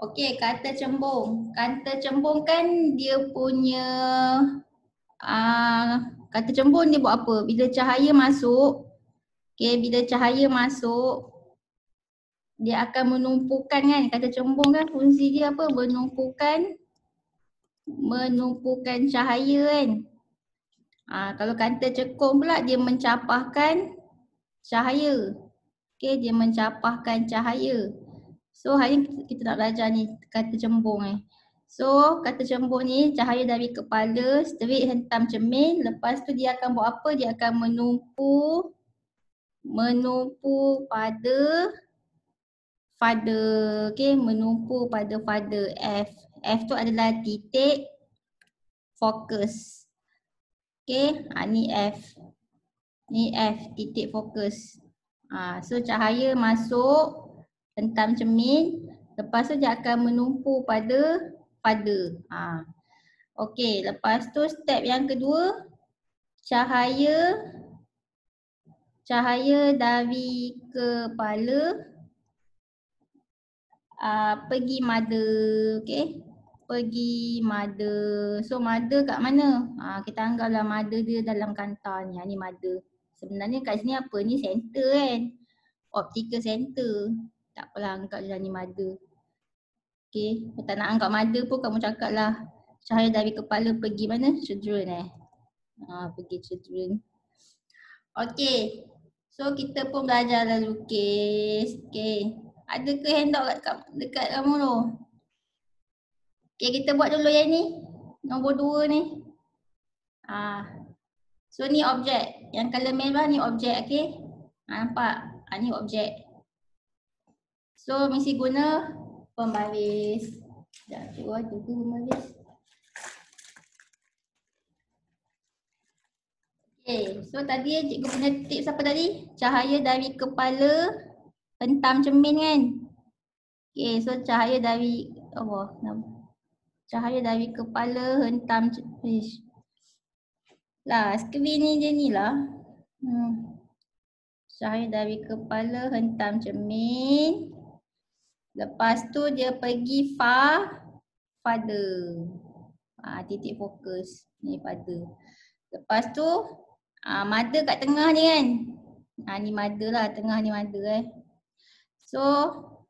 Okey, kata cembung. Kata cembung kan dia punya kata cembung dia buat apa? Bila cahaya masuk, bila cahaya masuk dia akan menumpukan kan, kata cembung kan fungsi dia apa? Menumpukan cahaya kan. Kalau kata cekung pula dia mencapahkan cahaya. Dia mencapahkan cahaya. So hari ni kita nak belajar ni kata cembung So kata cembung ni cahaya dari kepala straight hentam cermin, lepas tu dia akan buat apa? Dia akan menumpu pada father, menumpu pada father F. F tu adalah titik fokus. Ni F. Ni F, titik fokus. So cahaya masuk hentam cermin, lepas tu dia akan menumpu pada father. Okey, lepas tu step yang kedua, cahaya dari kepala pergi mother, pergi mother. So mother kat mana? Kita anggaplah mother dia dalam kanta ni. Ni mother. Sebenarnya kat sini apa? Ni center kan? Optical center. Tak apalah anggap je ni mother. Kalau tak nak anggap mother pun kamu cakap lah cahaya dari kepala pergi mana? Children pergi children. Okey. So kita pun belajar lah lukis. Ada ke handout dekat kamu tu? Kita buat dulu yang ni. Nombor 2 ni. So ni objek. Yang color merah ni objek, nampak? Ni objek. So mesti guna pembaris. Sekejap, cikgu ada tu pembaris. So tadi cikgu punya tips apa tadi? Cahaya dari kepala hentam cermin kan? So cahaya dari cahaya dari kepala hentam cermin. Skrin ni dia ni lah. Cahaya dari kepala hentam cermin. Lepas tu dia pergi father. Titik fokus ni father. Lepas tu mother kat tengah ni kan. Ni mother lah, tengah ni mother So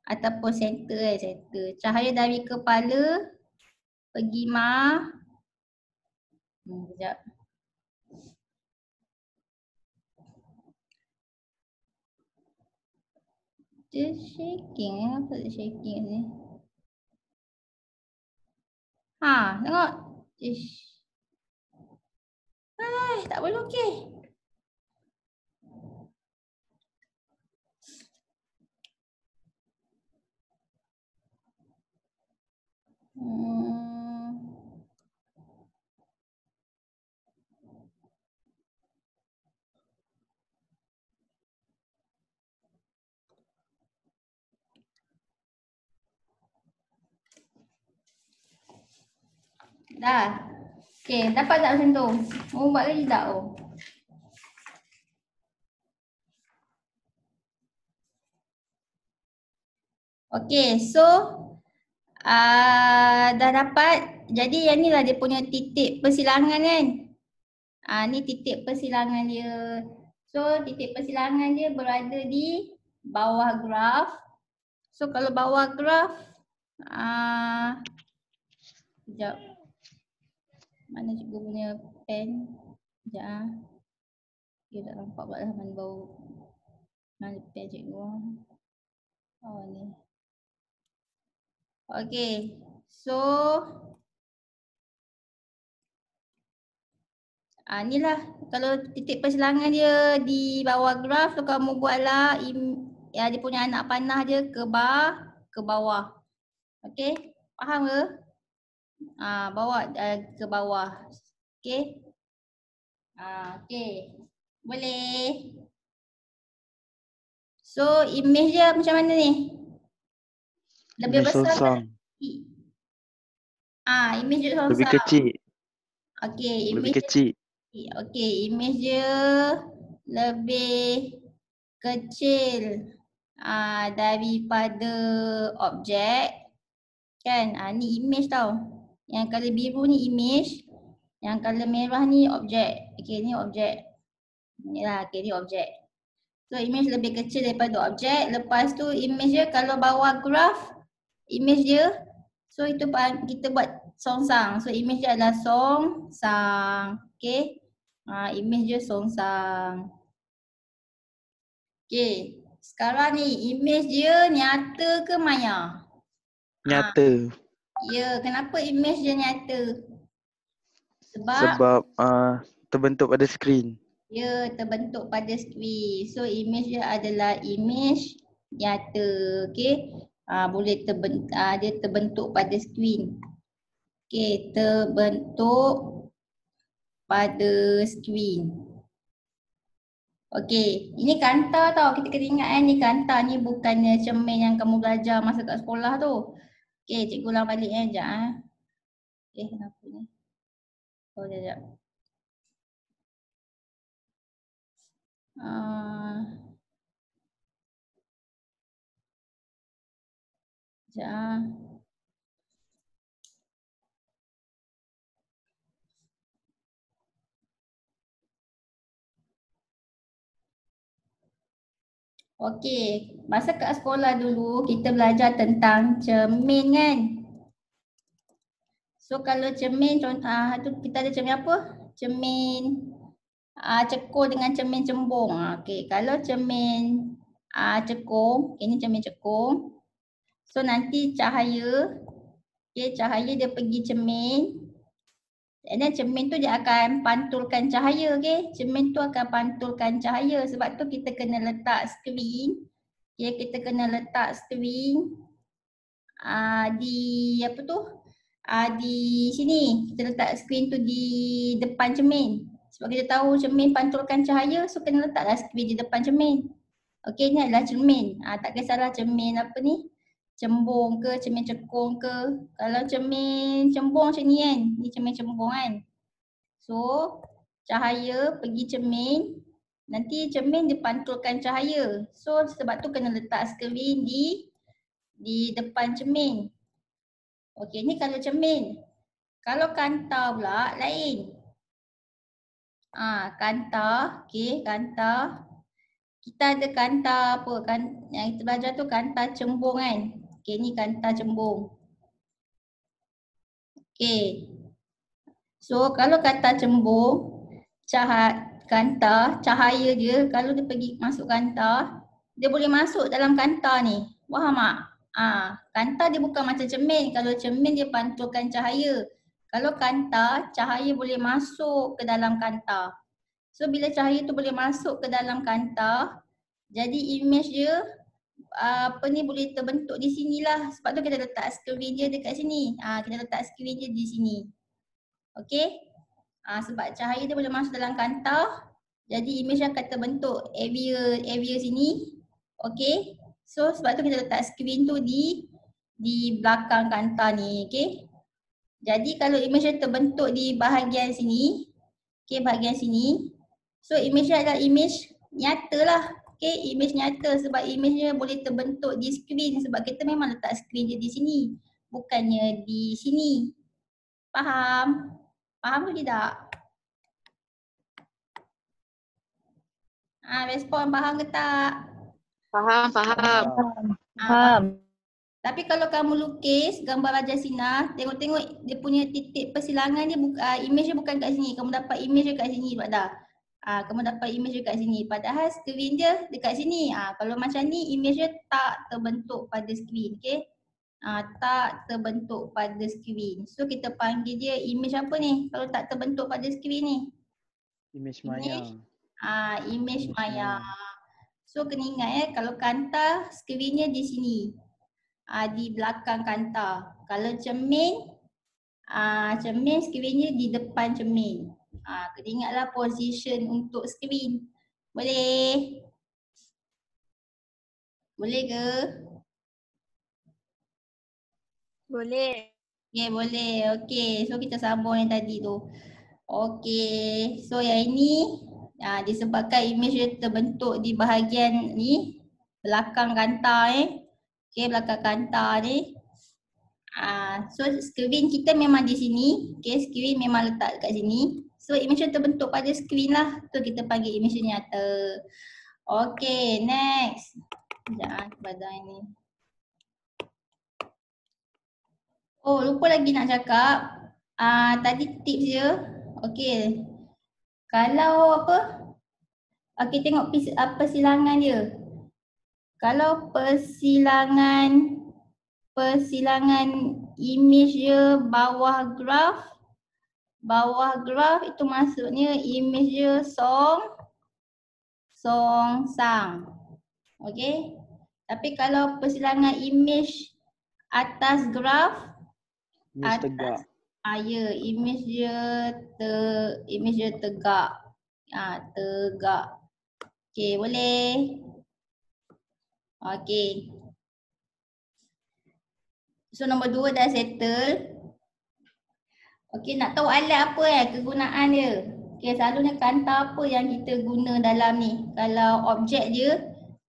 ataupun center center. Cahaya dari kepala pergi sekejap. Dia shaking apa dia shaking ni? Tengok. Tak boleh okey. Dah. Dapat tak macam tu? Mau buat lagi tak? So dah dapat. Jadi yang ni lah dia punya titik persilangan kan. Ni titik persilangan dia. So titik persilangan dia berada di bawah graf. So kalau bawah graf, sekejap. Mana cikgu punya pen? Sekejap Dia tak nampak pula lah mana bau. Mana pen cikgu? Ni. So ni lah kalau titik persilangan dia di bawah graf, so kamu buatlah dia punya anak panah dia ke bawah. Faham ke? Bawa ke bawah. Boleh. So image dia macam mana ni? Lebih besar ke? Image dia lebih kecil. Image lebih kecil. Image dia lebih kecil daripada objek. Kan? Ni image tau. Yang color biru ni image. Yang color merah ni objek. Okay, ni objek. Ni lah, okay, ni objek. So image lebih kecil daripada objek. Lepas tu image dia kalau bawa graph, image dia, so itu kita buat songsang. So image dia adalah songsang. Okay. Image dia songsang. Okay. Sekarang ni image dia nyata ke maya? Nyata. Ya, kenapa image dia nyata? Sebab terbentuk pada skrin. Ya, terbentuk pada skrin. So image dia adalah image nyata. Okay. Boleh dia terbentuk pada skrin. Okay, terbentuk pada skrin. Okay, ini kanta tau. Kita kena ingat ni kanta ni bukannya cermin yang kamu belajar masa kat sekolah tu. Okay, cikgu ulang balik sekejap. Kenapa ni? Oh, sekejap. Sekejap. Okey, masa kat sekolah dulu kita belajar tentang cermin kan. So kalau cermin tu kita ada cermin apa? Cermin cekung dengan cermin cembung. Okey, kalau cermin cekung, ini cermin cekung. So nanti cahaya, cahaya dia pergi cermin. And then cermin tu dia akan pantulkan cahaya, cermin tu akan pantulkan cahaya. Sebab tu kita kena letak skrin. Kita kena letak skrin di di sini. Kita letak skrin tu di depan cermin. Sebab kita tahu cermin pantulkan cahaya, so kena letaklah skrin di depan cermin. Okey, ni adalah cermin. Tak kisahlah cermin cembung ke, cermin cekung ke. Kalau cermin cembung macam ni kan, ni cermin cembung kan. So, cahaya pergi cermin, nanti cermin dipantulkan cahaya. So, sebab tu kena letak skrin di depan cermin. Okey, ni kalau cermin. Kalau kanta pula lain. Kanta, kanta. Kita ada kanta apa? Yang kita belajar tu kanta cembung kan. Okey, ni kanta cembung. Okey. So, kalau kanta cembung, cahaya dia kalau dia pergi masuk kanta, dia boleh masuk dalam kanta ni. Faham tak? Kanta dia bukan macam cermin. Kalau cermin dia pantulkan cahaya. Kalau kanta, cahaya boleh masuk ke dalam kanta. So bila cahaya tu boleh masuk ke dalam kanta, jadi image dia boleh terbentuk di sinilah. Sebab tu kita letak skrin dia dekat sini. Kita letak skrin dia di sini. Okey? Sebab cahaya dia boleh masuk dalam kanta, jadi image akan terbentuk area sini. Okey? So sebab tu kita letak skrin tu di belakang kanta ni, okey? Jadi kalau image dia terbentuk di bahagian sini, bahagian sini, so image dia adalah image nyata lah. Image nyata sebab image dia boleh terbentuk di skrin sebab kita memang letak skrin dia di sini, bukannya di sini. Faham? Faham ke tidak? Respon faham ke tak? Faham. Faham. Tapi kalau kamu lukis gambar Raja Sinar, tengok dia punya titik persilangan dia image dia bukan kat sini. Kamu dapat image dia kat sini sebab dah. Kamu dapat image dia kat sini. Padahal skrin dia dekat sini. Kalau macam ni image dia tak terbentuk pada skrin, okey? Tak terbentuk pada skrin. So kita panggil dia image apa ni? Kalau tak terbentuk pada skrin ni. Image maya. Image maya. So kena ingat kalau kanta skrinnya di sini. Di belakang kanta. Kalau cermin, cermin skrinnya di depan cermin. Kena ingatlah position untuk skrin. Boleh? Boleh ke? Boleh. Okay, boleh. Okay, so kita sambung yang tadi tu. Okay, so yang ini disebabkan image dia terbentuk di bahagian ni, belakang kanta Okay, belakang kanta ni. So skrin kita memang di sini. Okay, skrin memang letak dekat sini. So image terbentuk pada skrin lah. So kita panggil image nyata. Okay, next. Sekejap kepada ini. Oh, lupa lagi nak cakap. Tadi tips dia. Okay. Kalau apa? Okay, tengok persilangan dia. Kalau persilangan image dia bawah graf itu maksudnya image dia song sang. Okay. Tapi kalau persilangan image atas graf, Image tegak. ya, image dia tegak. Tegak. Okay, boleh. Okay. So nombor 2 dah settle. Okay, nak tahu alat apa kegunaan dia. Okay, selalunya kanta apa yang kita guna dalam ni. Kalau objek dia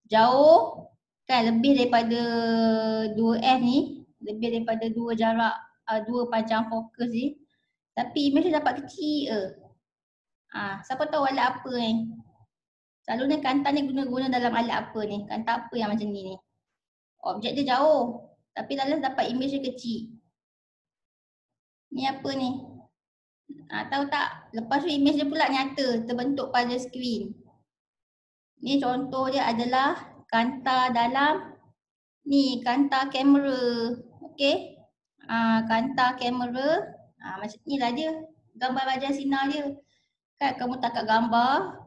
jauh, kan lebih daripada 2F ni. Lebih daripada 2 jarak, 2 panjang fokus ni. Tapi image dia dapat kecil siapa tahu alat apa ni. Selalunya kanta ni guna dalam alat apa ni. Kanta apa yang macam ni. Objek dia jauh. Tapi dalam dapat image dia kecil. Ni apa ni? Tahu tak? Lepas tu image dia pula nyata, terbentuk pada skrin. Ni contoh dia adalah kanta dalam ni, kanta kamera. Okey. Kanta kamera. Macam ni lah dia. Gambar raja sinar dia. Kan kamu tangkap gambar,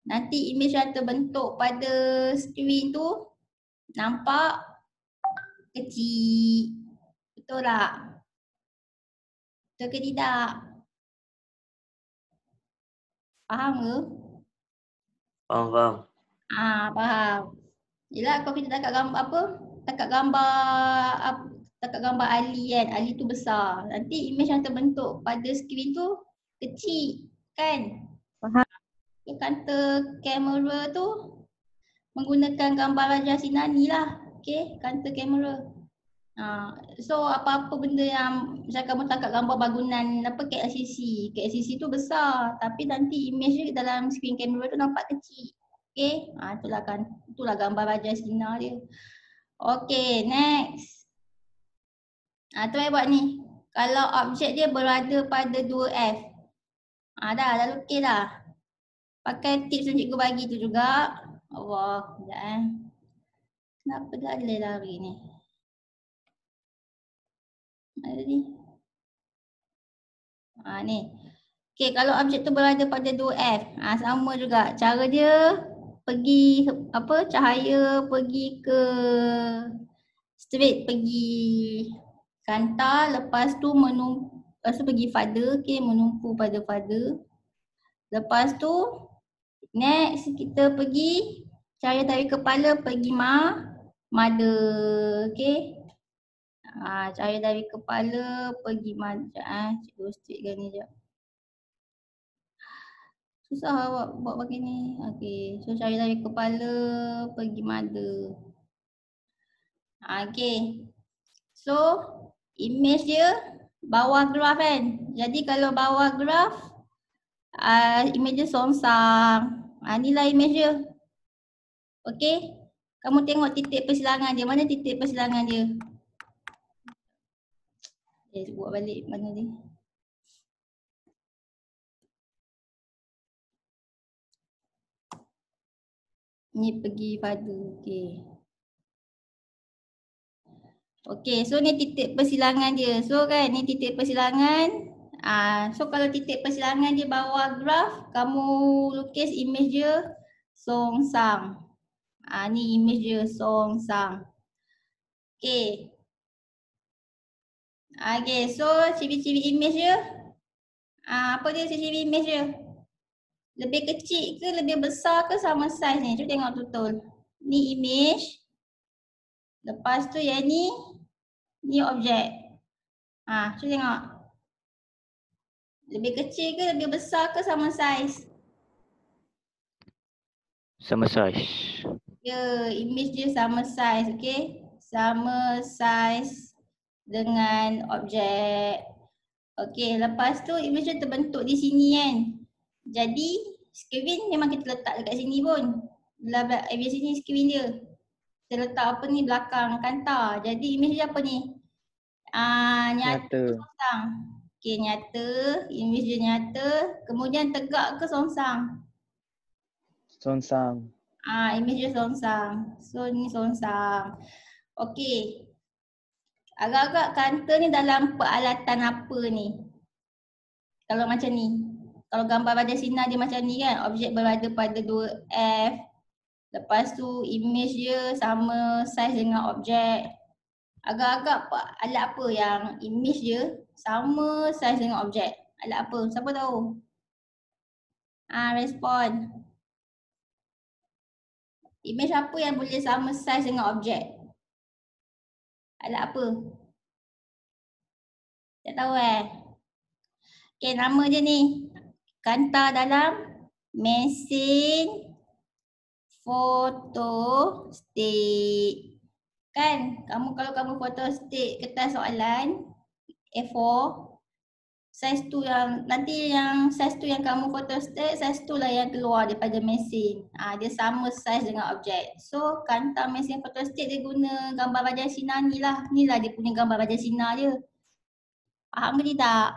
nanti image yang terbentuk pada skrin tu nampak kecil. Betul tak? Betul ke tidak? Faham ke? Faham. Faham. Yelah kalau kita tangkap gambar apa? Tangkap gambar Ali kan. Ali tu besar. Nanti image yang terbentuk pada skrin tu kecil kan? Faham. Kanta kamera tu menggunakan gambar Raja Sinani lah. Okay, kanta kamera. So apa-apa benda yang macam kamu tangkap gambar bangunan KLCC. KLCC tu besar tapi nanti image dia dalam screen kamera tu nampak kecil. Okay, itulah gambar Raja Sinar dia. Okay, next. Tu buat ni. Kalau objek dia berada pada 2F. Dah okey dah. Pakai tips yang cikgu bagi tu juga. Allah, sekejap Kenapa dia lari ni? Ada ni. Ni. Okay, kalau objek tu berada pada 2F, sama juga. Cara dia pergi cahaya pergi ke straight, pergi kanta, lepas tu pergi father, okay, menumpu pada father. Lepas tu next kita pergi cahaya dari kepala pergi mother, okay. Cahaya dari kepala pergi cikgu straightkan ni sekejap. Susah buat begini. Okay, so cahaya dari kepala pergi mother. Okay. So image dia bawah graf kan. Jadi kalau bawah graf image dia songsang. Inilah image dia. Okay. Kamu tengok titik persilangan dia. Mana titik persilangan dia? Buat balik mana ni? Ni pergi pada, okay. Okay, so ni titik persilangan dia. So kan, ni titik persilangan. So kalau titik persilangan dia bawah graf, kamu lukis image dia songsang. Ni image dia songsang. Okay. Okay, so ciri-ciri image dia. Apa dia ciri-ciri image dia? Lebih kecil ke lebih besar ke sama saiz ni? Cuba tengok betul. Ni image. Lepas tu yang ni objek. Cuba tengok. Lebih kecil ke lebih besar ke sama saiz? Sama saiz. Ya, image dia sama saiz, okay? Sama saiz dengan objek. Okey, lepas tu image dia terbentuk di sini kan. Jadi screen memang kita letak dekat sini pun. Di sini screen dia. Kita letak apa ni belakang kantar. Jadi image dia apa ni? Nyata ke Nyata. songsang? Okey, nyata. Image dia nyata. Kemudian tegak ke songsang? Songsang. Image dia songsang. So ni songsang. Okey. Agak-agak kantar ni dalam peralatan apa ni? Kalau macam ni. Kalau gambar badan sinar dia macam ni kan. Objek berada pada 2F. Lepas tu image dia sama saiz dengan objek. Agak-agak alat apa yang image dia sama saiz dengan objek? Alat apa? Siapa tahu? Respon. Image apa yang boleh sama saiz dengan objek? Alat apa? Tak tahu Okay, nama dia ni. Kantar dalam mesin fotostat. Kan? Kalau kamu fotostat kertas soalan A4, saiz tu yang nanti yang saiz tu yang kamu fotostat, saiz tu lah yang keluar daripada mesin. Dia sama saiz dengan objek. So kantar mesin fotostat dia guna gambar badan sinar ni lah. Ni lah dia punya gambar badan sinar dia. Faham ke tidak?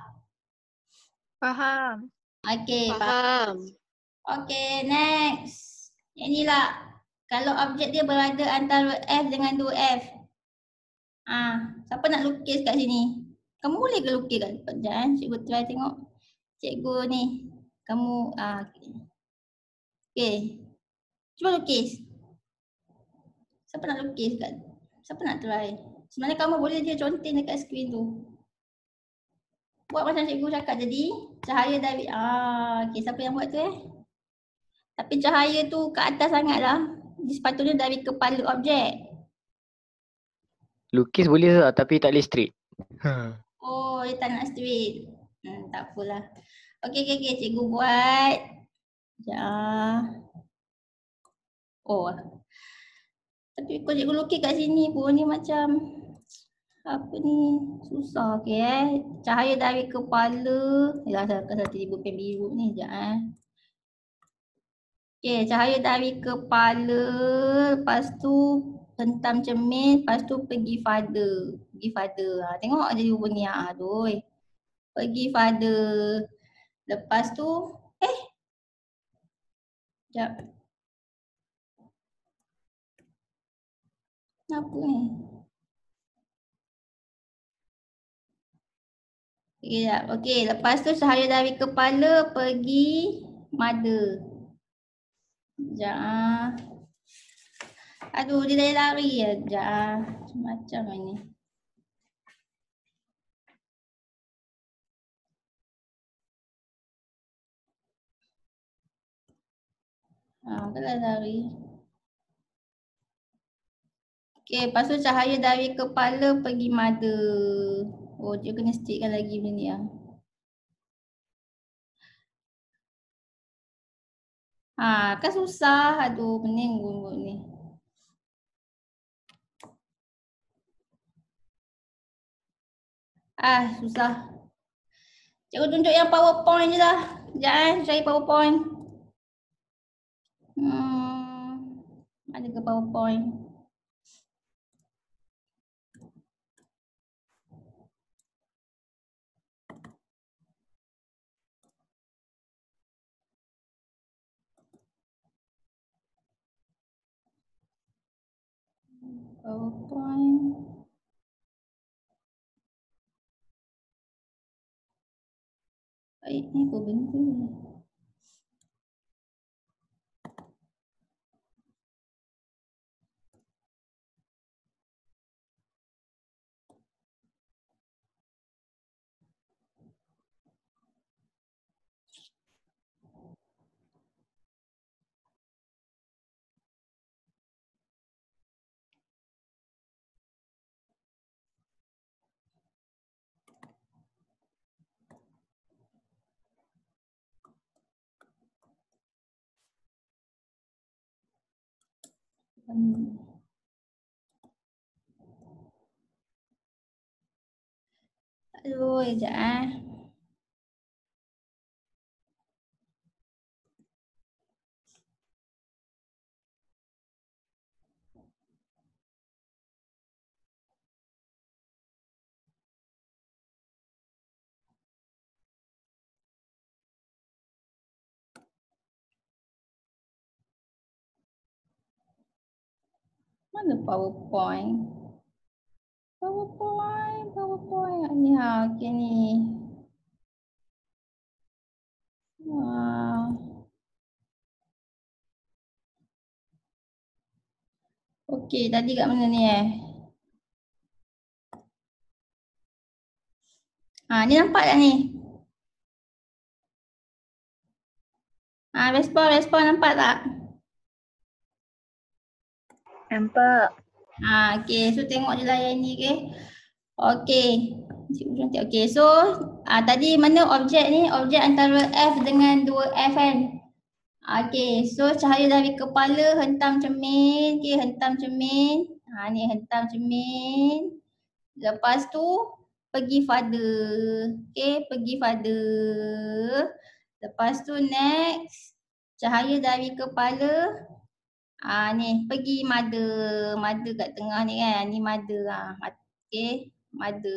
Faham. Okay, Faham. Okay, next. Yang ni lah. Kalau objek dia berada antara F dengan 2F. Siapa nak lukis kat sini? Kamu boleh ke lukis kat depan? Sekejap cikgu try tengok. Cikgu ni. Kamu, okay. Cuba lukis. Siapa nak lukis kat? Siapa nak try? Sebenarnya kamu boleh je contin dekat skrin tu. Buat macam cikgu cakap tadi. Cahaya dari, okay, siapa yang buat tu Tapi cahaya tu ke atas sangat lah. Sepatutnya dari kepala objek. Lukis boleh tak tapi tak boleh straight. Oh, dia tak nak straight. Tak apalah. Okay, cikgu buat. Sekejap. Oh. Tapi kalau cikgu lukis kat sini pun ni macam apa ni, susah Cahaya dari kepala. Saya akan tiba pen biru ni sekejap Okay, cahaya dari kepala. Lepas tu hentam cermin. Lepas tu pergi father. Tengok ada dua ni. Aduh. Pergi father. Lepas tu sekejap. Apa ni? Okay, lepas tu cahaya dari kepala pergi mother. Sekejap Aduh, dia lari ya. Sekejap macam ni. Kalau lari. Okay, lepas tu cahaya dari kepala pergi mother. Oh, dia kena stickkan lagi benda ni kan susah. Aduh, pening buat ni. Susah. Cikgu tunjuk yang PowerPoint je lah. Sekejap cari PowerPoint. Ada ke PowerPoint? PowerPoint. Baik, ni apa benda ni? Aduh, sekejap Mana PowerPoint? PowerPoint. Ni okey ni. Wah. Okey, tadi kat mana ni ni nampak tak ni? Respon nampak tak? Nampak. Okey, so tengok je layar ni okey. Okey, so tadi mana objek ni? Objek antara F dengan 2F kan? Okey, so cahaya dari kepala hentam cermin. Okey, hentam cermin. Ni hentam cermin. Lepas tu pergi father. Okey, pergi father. Lepas tu next, cahaya dari kepala ni pergi mother. Mother kat tengah ni kan. Ni mother Okey, mother.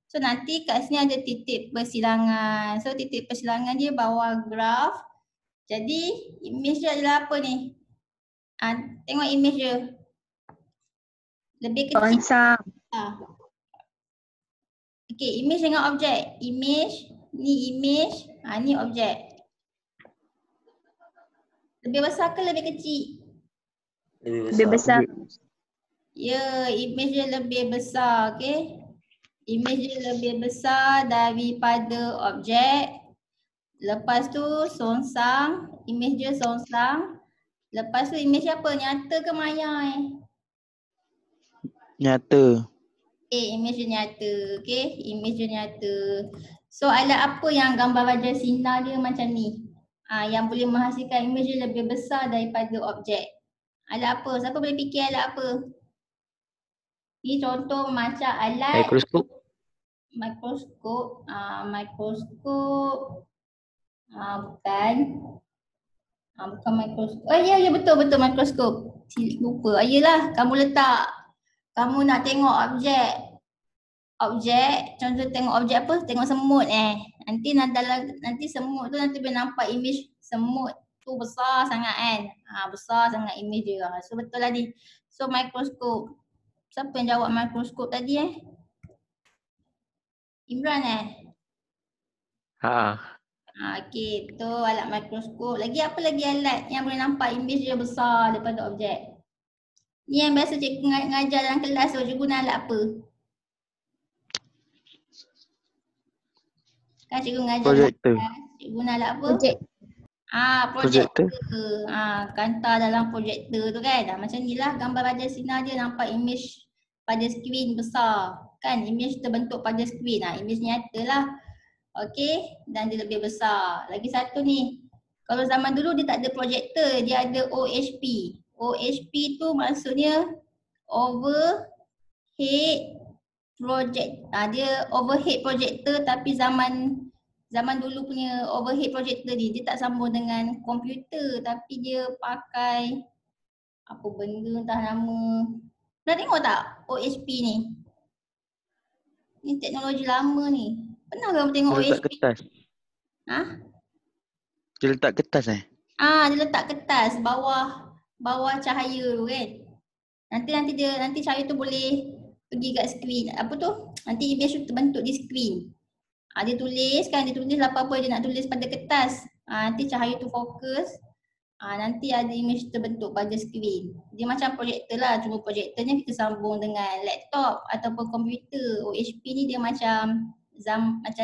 So nanti kat sini ada titik persilangan. So titik persilangan dia bawah graf. Jadi image dia adalah apa ni? Tengok image dia. Lebih kecil. Sonsang. Okey, image dengan objek. Image, ni image, ni objek. Lebih besar ke lebih kecil? Lebih besar. Ya, image dia lebih besar, okey. Image dia lebih besar daripada objek. Lepas tu songsang, image dia songsang. Lepas tu image apa? Nyata ke maya Nyata. Image dia nyata, image dia nyata. So alat apa yang gambar raja sinar dia macam ni? Yang boleh menghasilkan image dia lebih besar daripada objek. Alat apa? Siapa boleh fikir alat apa? Ni contoh macam alat Mikroskop. Mikroskop. Bukan. Bukan mikroskop. Ya betul mikroskop. Lupa. Yelah, kamu nak tengok objek, contoh tengok objek apa? Tengok semut nanti semut tu nanti boleh nampak image semut tu besar sangat kan. Besar sangat image dia. So betul lah ni. So mikroskop. Siapa yang jawab mikroskop tadi Imran Okey, betul alat mikroskop. Lagi apa lagi alat yang boleh nampak image dia besar daripada objek? Ni yang biasa cikgu ngajar dalam kelas tu, cikgu guna alat apa? Kan cikgu ngajar Projektor. Cikgu guna alat apa? Projektor. Kantar dalam projektor tu kan. Macam ni lah gambar raja sinar dia nampak image pada skrin besar. Kan image terbentuk pada skrin. Image nyata lah. Okey, dan dia lebih besar. Lagi satu ni. Kalau zaman dulu dia tak ada projektor, dia ada OHP. OHP tu maksudnya overhead project. Dia overhead projector tapi zaman dulu punya overhead projector ni dia tak sambung dengan komputer tapi dia pakai apa benda entah nama. Pernah tengok tak OHP ni? Ni teknologi lama ni. Pernah kamu tengok Dia letak OHP? kertas. Dia letak kertas Dia letak kertas bawah cahaya tu kan. Nanti cahaya tu boleh pergi kat skrin. Apa tu? Nanti image tu terbentuk di skrin. Dia tulis apa-apa dia nak tulis pada kertas. Nanti cahaya tu fokus. Nanti ada image terbentuk pada skrin. Dia macam projektor lah. Cuma projektornya kita sambung dengan laptop ataupun komputer. OHP ni dia macam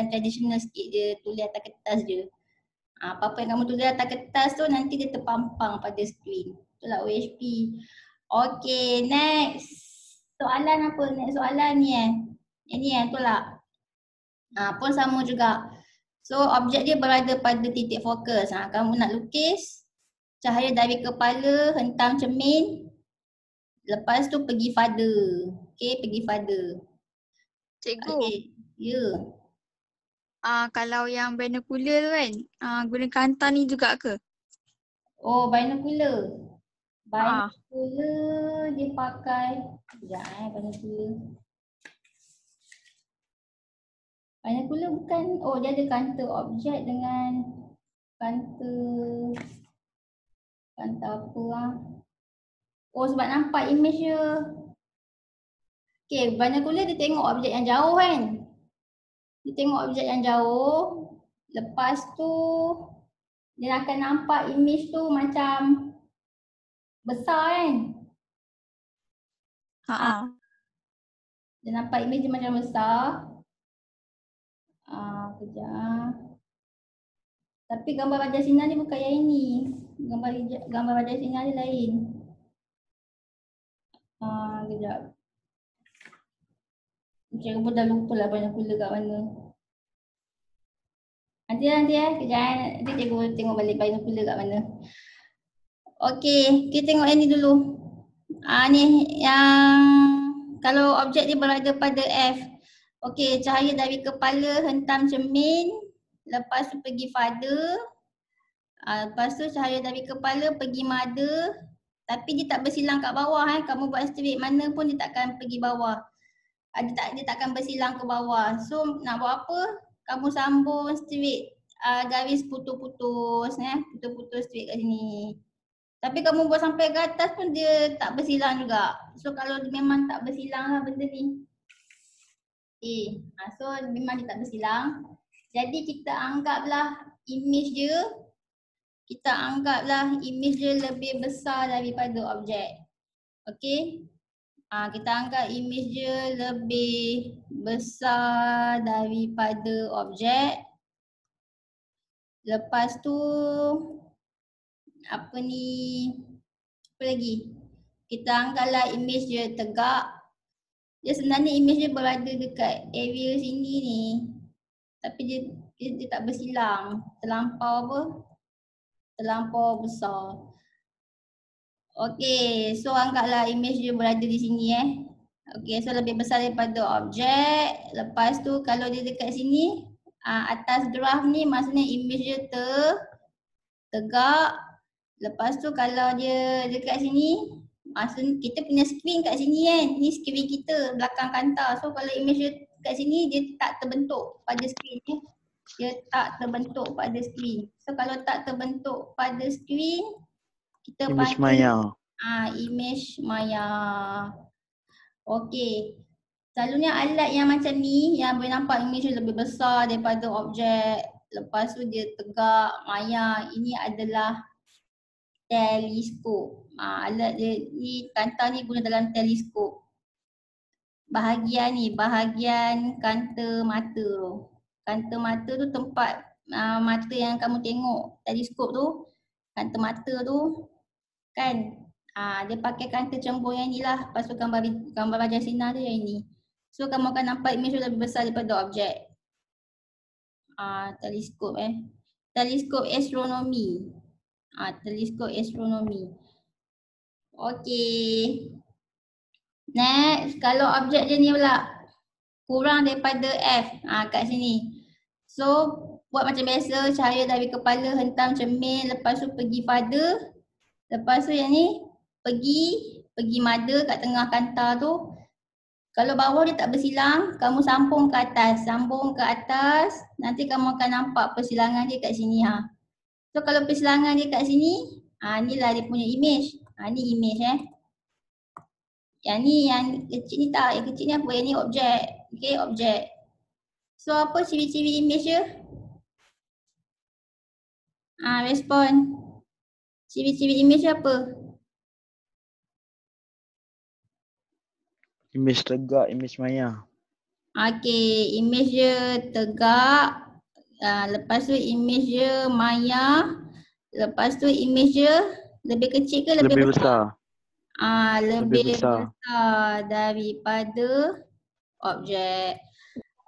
tradisional sikit. Dia tulis atas kertas je. Apa-apa yang kamu tulis atas kertas tu nanti dia terpampang pada skrin. Itulah OHP. Okay, next. Soalan apa? Next soalan ni Ini itulah. Pun sama juga. So objek dia berada pada titik fokus. Kamu nak lukis cahaya dari kepala hentam cermin. Lepas tu pergi father. Okay, pergi father. Cikgu, Okey. Ya. kalau yang binocular tu kan, guna kantar ni juga ke? Oh, binocular. Ah. Binocular dia pakai. Sekejap binocular. Binocular bukan, oh dia ada counter objek dengan counter apa lah. Oh sebab nampak image dia. Okay, binocular dia tengok objek yang jauh kan. Dia tengok objek yang jauh. Lepas tu dia akan nampak image tu macam besar kan. Dia nampak image dia macam besar. Kejap. Tapi gambar wajah sinar ni bukan yang ini. Gambar wajah sinar ni lain. Kejap. Cikgu pun dah lupa lah binocular kat mana. Nanti kejap nanti cikgu tengok balik binocular kat mana. Okey, kita tengok yang ni dulu. Ni yang kalau objek dia berada pada F. Okey, cahaya dari kepala hentam cermin, lepas tu pergi father. Lepas tu cahaya dari kepala pergi mother, tapi dia tak bersilang kat bawah Kamu buat straight mana pun dia takkan pergi bawah. Dia takkan bersilang ke bawah. So nak buat apa? Kamu sambung straight garis putus-putus putus-putus straight kat sini. Tapi kamu buat sampai ke atas pun dia tak bersilang juga. So kalau memang tak bersilang lah benda ni. So memang dia tak bersilang. Jadi kita anggaplah image dia lebih besar daripada objek. Okey. Kita anggap image dia lebih besar daripada objek. Lepas tu apa lagi? Kita anggaplah image dia tegak. Dia sebenarnya image dia berada dekat area sini ni. Tapi dia tak bersilang. Terlampau besar. Okey, so anggaplah image dia berada di sini Okey, so lebih besar daripada objek. Lepas tu kalau dia dekat sini, atas graf ni maksudnya image dia tegak. Lepas tu kalau dia dekat sini, maksudnya kita punya screen kat sini Ni screen kita belakang kantar. So kalau image dia kat sini dia tak terbentuk pada screen Dia tak terbentuk pada screen. So kalau tak terbentuk pada screen, kita Image panggil maya. Image maya. Okey. Selalunya alat yang macam ni yang boleh nampak image lebih besar daripada objek. Lepas tu dia tegak, maya. Ini adalah teleskop. Alat dia ni, kantar ni guna dalam teleskop. Bahagian kantar mata tu. Kantar mata tu tempat mata yang kamu tengok. Teleskop tu, kantar mata tu kan. Dia pakai kantar cembung yang ni lah. Lepas tu gambar wajah sinar dia yang ini. So kamu akan nampak image lebih besar daripada objek. Teleskop Teleskop astronomi. Teleskop astronomi. Okey. Next, kalau objek dia ni pula kurang daripada F kat sini. So buat macam biasa, cahaya dari kepala hentam cermin, lepas tu pergi father. Lepas tu yang ni pergi mother kat tengah kantar tu. Kalau bawah dia tak bersilang, kamu sambung ke atas, nanti kamu akan nampak persilangan dia kat sini So kalau persilangan dia kat sini, inilah dia punya image. Ni image Yang ni yang kecil ni tak, yang kecil ni apa? Yang ni objek. Okey, objek. So apa ciri-ciri image dia? Respon. Ciri-ciri image apa? Image tegak, image maya. Okey, image dia tegak. Lepas tu image dia maya. Lepas tu image dia lebih kecil ke lebih besar? Lebih besar daripada objek.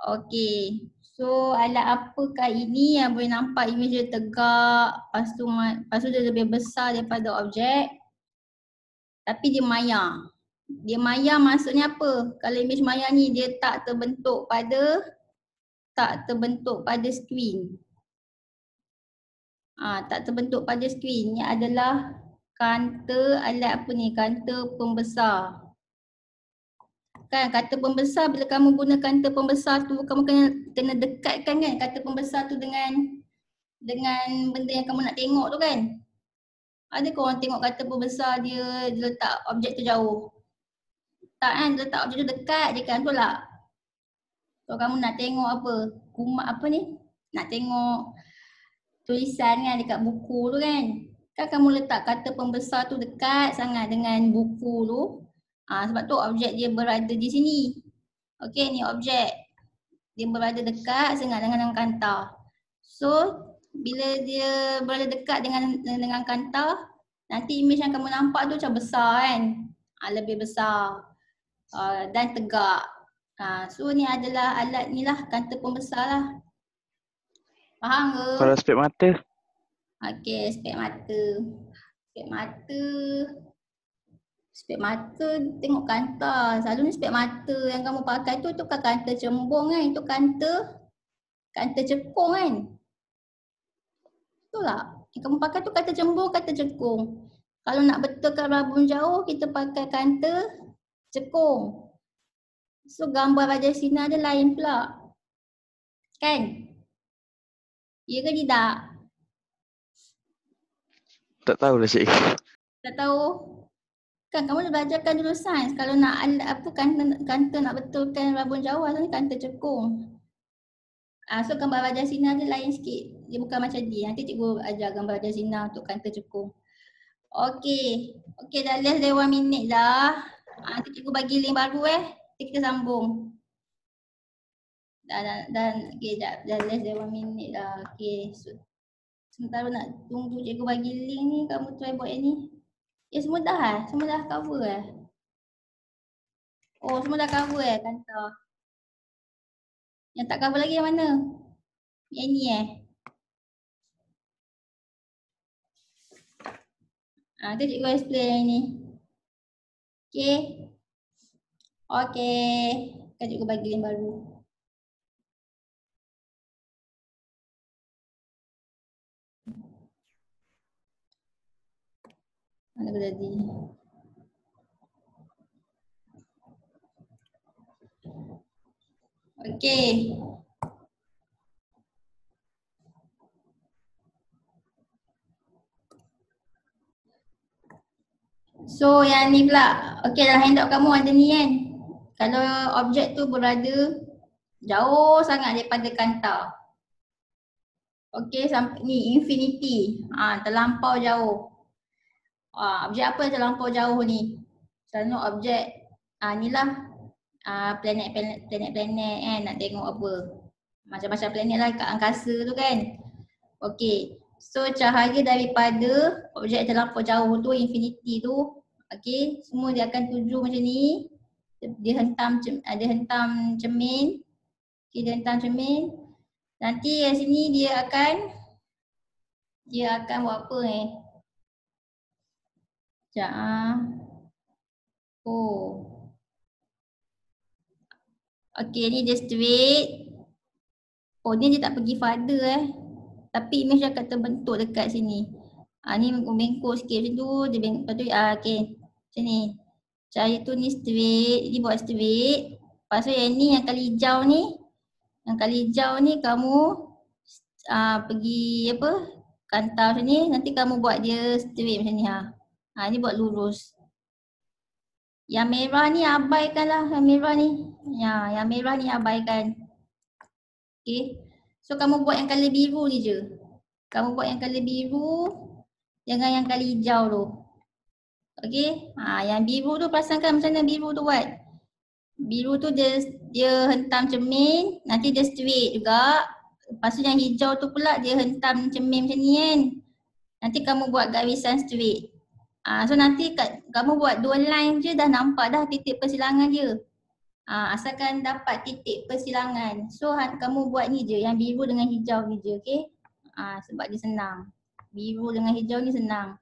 Okey. So alat apakah ini yang boleh nampak image dia tegak, lepas tu dia lebih besar daripada objek tapi dia maya. Dia maya maksudnya apa? Kalau image maya ni dia tak terbentuk pada skrin. Tak terbentuk pada skrin. Ni adalah kanta alat apa ni? Kanta pembesar. Kan kata pembesar, bila kamu guna kanta pembesar tu kamu kena dekatkan kan kata pembesar tu dengan benda yang kamu nak tengok tu kan. Ada ke orang tengok kata pembesar dia letak objek tu jauh? Tak kan, dia letak objek tu dekat je kan, betul tak? So kamu nak tengok apa? Apa ni? Nak tengok tulisan kan dekat buku tu kan. Kan kamu letak kata pembesar tu dekat sangat dengan buku tu. Sebab tu objek dia berada di sini. Okey, ni objek. Dia berada dekat sangat dengan kanta. So bila dia berada dekat dengan kanta, nanti image yang kamu nampak tu macam besar kan. Lebih besar dan tegak. So ni adalah alat ni lah, kanta pembesar lah. Faham ke? Kalau spek mata, Okey, spek mata. Spek mata tengok kanta. Selalunya spek mata yang kamu pakai tu kan kanta cembung kan. Itu kanta cekung kan. Betul tak? Yang kamu pakai tu kanta cembung, kanta cekung. Kalau nak betulkan rabun jauh kita pakai kanta cekung. So gambar raja sinar dia lain pula. Kan? Ya ke tidak? tak tahulah cik. Tak tahu? Kan kamu dah belajarkan dulu sains. Kalau nak kanta nak betulkan rabun jauh asalnya kanta cekung. So gambar raja sinar dia lain sikit. Dia bukan macam dia. Nanti cikgu ajar gambar raja sinar untuk kanta cekung. Okey. Okey, dah less dari 1 minit dah. Nanti cikgu bagi link baru Nanti kita sambung. Okey, dah less dari 1 minit dah. Okey. So, sementara nak tunggu cikgu bagi link ni, kamu try buat yang ni. Semua dah Semua dah cover Oh, semua dah cover kanta. Yang tak cover lagi yang mana? Yang ni Nanti cikgu explain yang ni. Okey. Okey. Kan cikgu bagi link baru. Mana aku tadi? Okey. So yang ni pula. Okey, dalam handout kamu ada ni kan. Kalau objek tu berada jauh sangat daripada kanta. Okey, sampai ni infinity. Terlampau jauh. Objek apa yang terlampau jauh ni? Selalu objek ni lah planet kan, nak tengok apa. Macam-macam planet lah kat angkasa tu kan. Okey. So cahaya daripada objek terlampau jauh tu, infinity tu, okey, semua dia akan tuju macam ni. Dia hentam cermin. Okey, dia hentam cermin. Nanti kat sini dia akan buat apa Okey, ni dia straight. Ni dia tak pergi father tapi image dia akan terbentuk dekat sini. Ni bengkok sikit macam tu, dia bengkok tu. Okey. Macam ni. Cahaya tu ni straight, dia buat straight. Lepas tu yang ni, yang kali hijau ni. Yang kali hijau ni kamu pergi kanta macam ni, nanti kamu buat dia straight macam ni ni buat lurus. Yang merah ni abaikan lah, yang merah ni. Yang merah ni abaikan. Okay. So kamu buat yang color biru ni je. Kamu buat yang color biru dengan yang color hijau tu. Okay. Yang biru tu perasankan macam mana biru tu buat. Biru tu dia hentam cermin, nanti dia straight juga. Lepas tu yang hijau tu pula dia hentam cermin macam ni kan. Nanti kamu buat garisan straight. So nanti kamu buat 2 line je dah nampak dah titik persilangan dia. Asalkan dapat titik persilangan. So kamu buat ni je, yang biru dengan hijau ni je, okay? Sebab dia senang. Biru dengan hijau ni senang.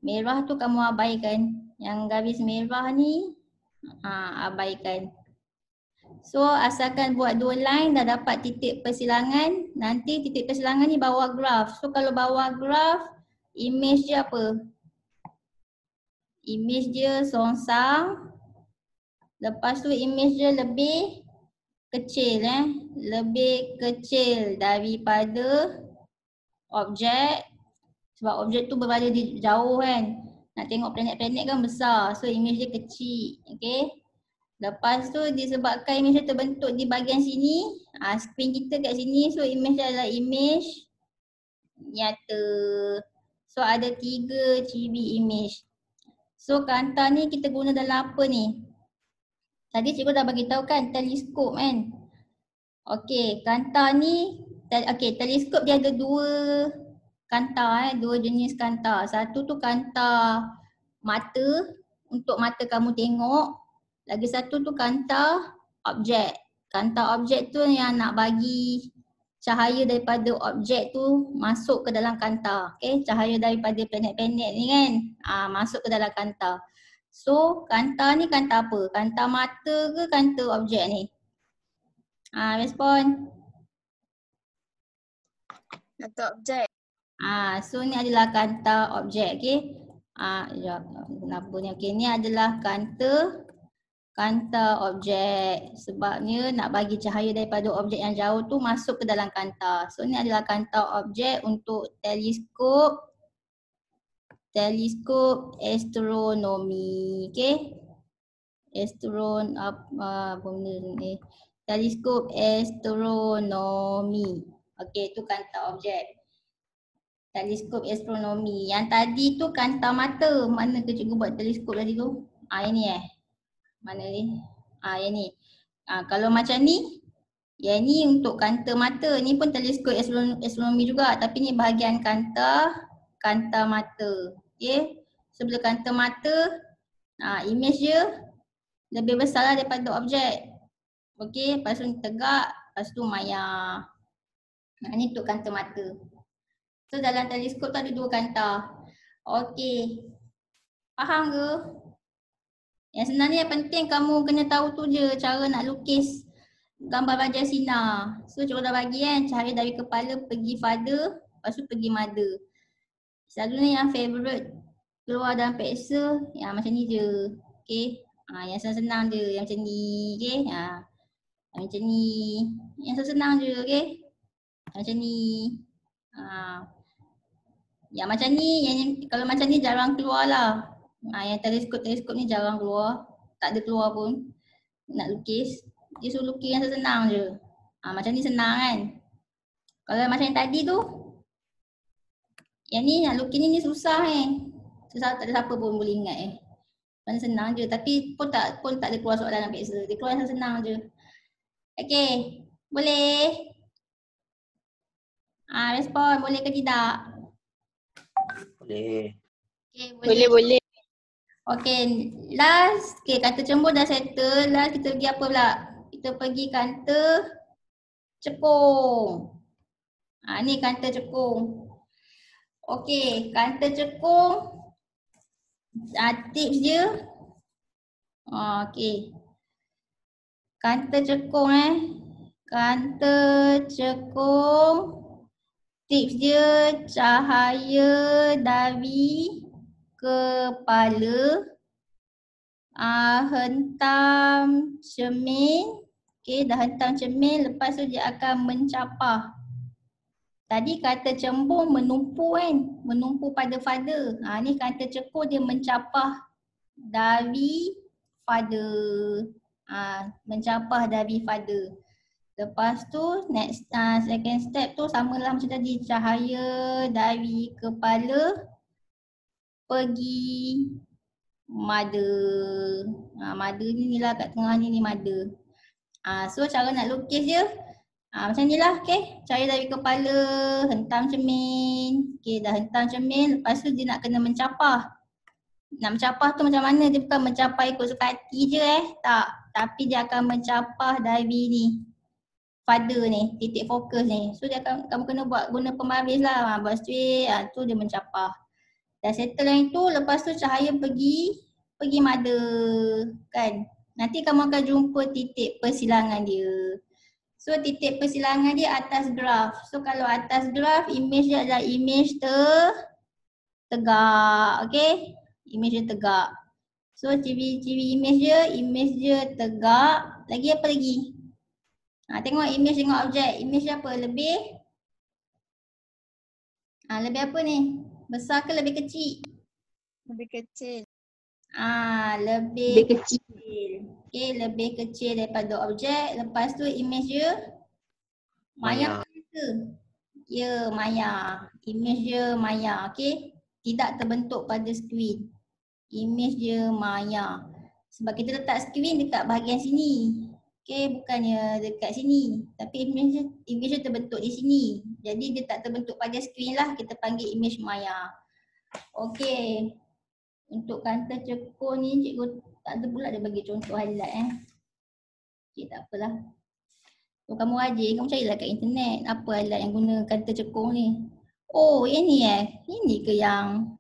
Merah tu kamu abaikan. Yang garis merah ni Abaikan. So asalkan buat 2 line dah dapat titik persilangan, nanti titik persilangan ni bawah graf. So kalau bawah graf, image dia apa? Image dia songsang. Lepas tu image dia lebih kecil lebih kecil daripada objek. Sebab objek tu berada di jauh kan. Nak tengok planet-planet kan besar. So image dia kecil. Okay. Lepas tu disebabkan image dia terbentuk di bahagian sini. Screen kita kat sini. So image dia adalah image nyata. So ada 3 ciri image. So Kanta ni kita guna dalam apa ni? Tadi cikgu dah bagi tahu kan teleskop kan. Okey, Kanta ni teleskop dia ada 2 Kanta 2 jenis Kanta. Satu tu Kanta mata untuk mata kamu tengok. Lagi satu tu Kanta objek. Kanta objek tu yang nak bagi cahaya daripada objek tu masuk ke dalam Kanta. Okey, cahaya daripada planet-planet ni kan masuk ke dalam Kanta. So Kanta ni Kanta apa? Kanta mata ke Kanta objek ni? Respon. Kanta objek. So ni adalah Kanta objek, okey. Kenapa ni? Okey, ni adalah Kanta objek. Sebabnya nak bagi cahaya daripada objek yang jauh tu masuk ke dalam Kanta. So ni adalah Kanta objek untuk teleskop astronomi, okey. Teleskop astronomi. Okey, itu Kanta objek. Teleskop astronomi. Yang tadi tu Kanta mata. Mana ke cikgu buat teleskop tadi tu? Yang ni Mana ni? Yang ni. Kalau macam ni, yang ni untuk Kanta mata. Ni pun teleskop astronomi juga. Tapi ni bahagian Kanta mata. Okay. Sebelah Kanta mata, image dia lebih besar lah daripada objek. Okay. Lepas tu ni tegak. Lepas tu maya. Ni untuk Kanta mata. So dalam teleskop tu ada 2 Kanta. Okay. Faham ke? Yang sebenarnya yang penting kamu kena tahu tu je cara nak lukis gambar Raja Sinar. So cikgu dah bagi kan cahaya dari kepala pergi father, lepas tu pergi mother. Selalunya yang favourite keluar dalam peksa yang macam ni je. Okay. Yang senang-senang je yang macam ni. Okay. Yang macam ni. Yang senang je. Okay. Macam ni. Yang macam ni, kalau macam ni jarang keluar lah. Yang teleskop ni jarang keluar. Tak ada keluar pun. Nak lukis. Dia suruh lukis yang senang je. Macam ni senang kan. Kalau macam yang tadi tu. Yang ni nak lukis ni susah Susah, tak ada siapa pun boleh ingat Macam senang je. Tapi pun tak ada keluar soalan dalam peksa. Dia keluar yang senang je. Okay. Boleh? Respon boleh ke tidak? Boleh. Okay, Boleh. Okay, last. Okay, kata cembur dah settle. Last kita pergi apa pula? Kita pergi kata cekung. Ni kata cekung. Okay, kata cekung. Tips dia. Okay. Kata cekung Kata cekung. Tips dia cahaya dari kepala hentam cermin. Okay, dah hentam cermin, lepas tu dia akan mencapah. Tadi kata cembung menumpu menumpu pada father. Ni kata cekung dia mencapah dari father. Mencapah dari father. Lepas tu next second step tu samalah macam tadi, cahaya dari kepala pergi mother. Mother ni lah kat tengah ni mother. So cara nak lukis dia macam ni lah. Okay. Cahaya dari kepala, hentam cermin. Okay, dah hentam cermin, lepas tu dia nak kena mencapah. Nak mencapah tu macam mana? Dia bukan mencapah ikut suka hati je tak. Tapi dia akan mencapah dari ni father ni, titik fokus ni. So dia akan, kamu kena guna pembaris lah. Buat straight, tu dia mencapah. Dah settle yang itu, lepas tu cahaya pergi pergi mother kan. Nanti kamu akan jumpa titik persilangan dia. So titik persilangan dia atas graf. So kalau atas graf image dia adalah image tegak. Okay. Image dia tegak. So ciri-ciri image dia tegak. Lagi apa lagi? Tengok image, tengok objek. Image dia apa? Lebih apa ni? Besar ke lebih kecil? Lebih kecil. Lebih kecil. Okay, lebih kecil daripada objek. Lepas tu image dia maya ke? Ya, maya. Image dia maya. Okay. Tidak terbentuk pada skrin. Image dia maya. Sebab kita letak skrin dekat bahagian sini. Okay, bukannya dekat sini. Tapi image dia terbentuk di sini. Jadi dia tak terbentuk pada skrin lah. Kita panggil image maya. Okay. Untuk kanta cekung ni cikgu tak ada pula dia bagi contoh highlight Okay, tak apalah. So kamu rajin, kamu carilah kat internet apa highlight yang guna kanta cekung ni. Oh, ini Ini ke yang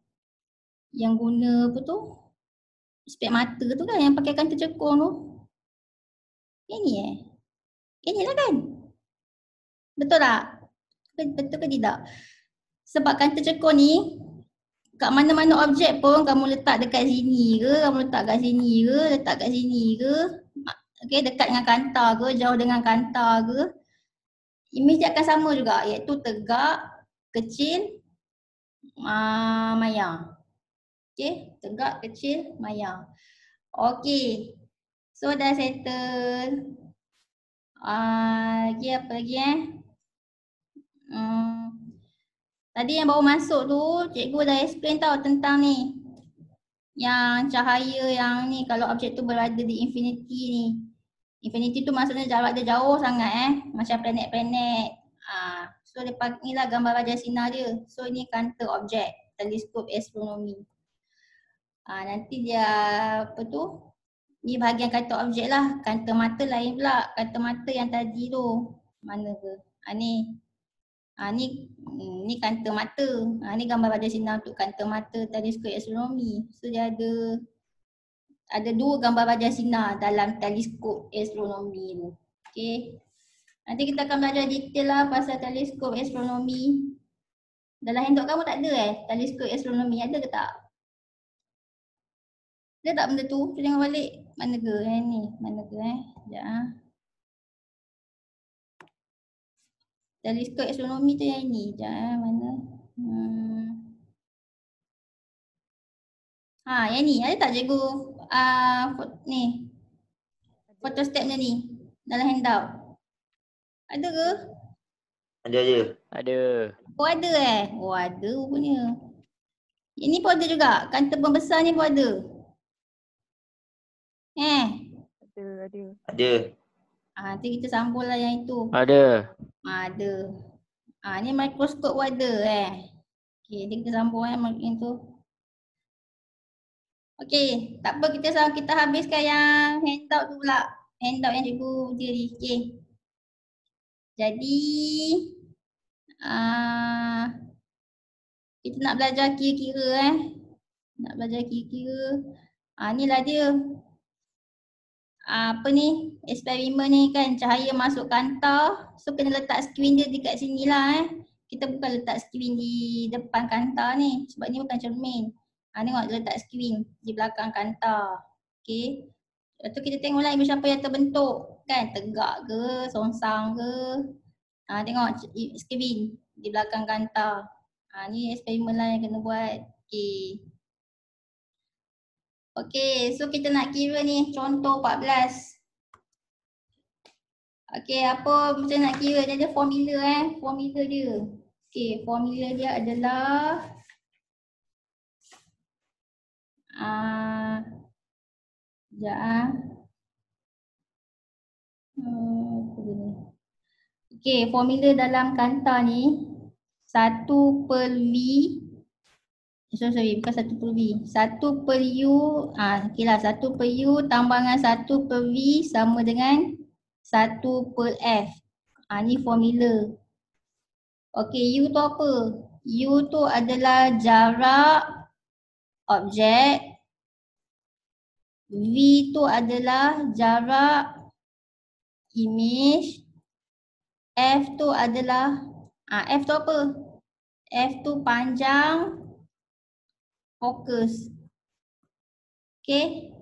guna apa tu? Spek mata tu kan yang pakai kanta cekung tu. Ini Inilah kan? Betul tak? Betul ke tidak? Sebab kanta cekung ni kat mana-mana objek pun kamu letak dekat sini ke, kamu letak kat sini ke, letak kat sini ke, okay, dekat dengan kanta ke, jauh dengan kanta ke, image dia akan sama juga iaitu tegak, kecil, maya. Okay, tegak, kecil, maya. Okay, so dah settle. Lagi apa lagi Tadi yang baru masuk tu, cikgu dah explain tau tentang ni. Yang cahaya yang ni kalau objek tu berada di infinity ni. Infinity tu maksudnya jarak dia jauh sangat macam planet-planet. So inilah gambar wajah sinar dia. So ini kanta objek, teleskop astronomi. Nanti dia apa tu? Ni bahagian kanta objek lah. Kanta mata lain pula. Kanta mata yang tadi tu. Mana ke? Ni kanta mata. Ni gambar wajah sinar untuk kanta mata teleskop astronomi. So dia ada dua gambar wajah sinar dalam teleskop astronomi tu. Okay. Nanti kita akan belajar detail lah pasal teleskop astronomi. Dalam handout kamu tak ada teleskop astronomi, ada ke tak? Ada tak benda tu? Kita tengok balik. Mana ke ni? Mana ke Sekejap teleskop astronomi tu yang ini. Sekejap mana? Yang ni. Ada tak cikgu ni? Foto stepnya ni dalam handout. Ada ke? Ada. Ada. Oh ada Oh ada rupanya. Ini pun ada juga. Kanta pembesar ni pun ada. Ada. Nanti kita sambung lah yang itu. Ada. Ada. Ni mikroskop pun ada Okay, nanti kita sambung yang tu. Okay, tak apa kita habiskan yang handout tu pula. Handout yang cikgu diri. Okay. Jadi kita nak belajar kira-kira Nak belajar kira-kira. Inilah dia. Apa ni? Eksperimen ni kan cahaya masuk kanta. So kena letak skrin dia dekat sini lah Kita bukan letak skrin di depan kanta ni. Sebab ni bukan cermin. Tengok letak skrin di belakang kanta. Okay. Lepas tu kita tengoklah image apa yang terbentuk. Kan tegak ke, songsang ke. Tengok skrin di belakang kanta. Ni eksperimen lah yang kena buat. Okay. Okay, so kita nak kira ni contoh 14. Okay, apa macam nak kira? Dia ada formula formula dia. Okay, formula dia adalah Okay, formula dalam kanta ni 1 per V. Sorry, bukan 1 per V. 1 per U, okay lah 1 per U tambangan 1 per V sama dengan 1 per F. Ni formula. Okay, U tu apa? U tu adalah jarak objek V tu adalah jarak image. F tu adalah, F tu apa? F tu panjang fokus. Okay.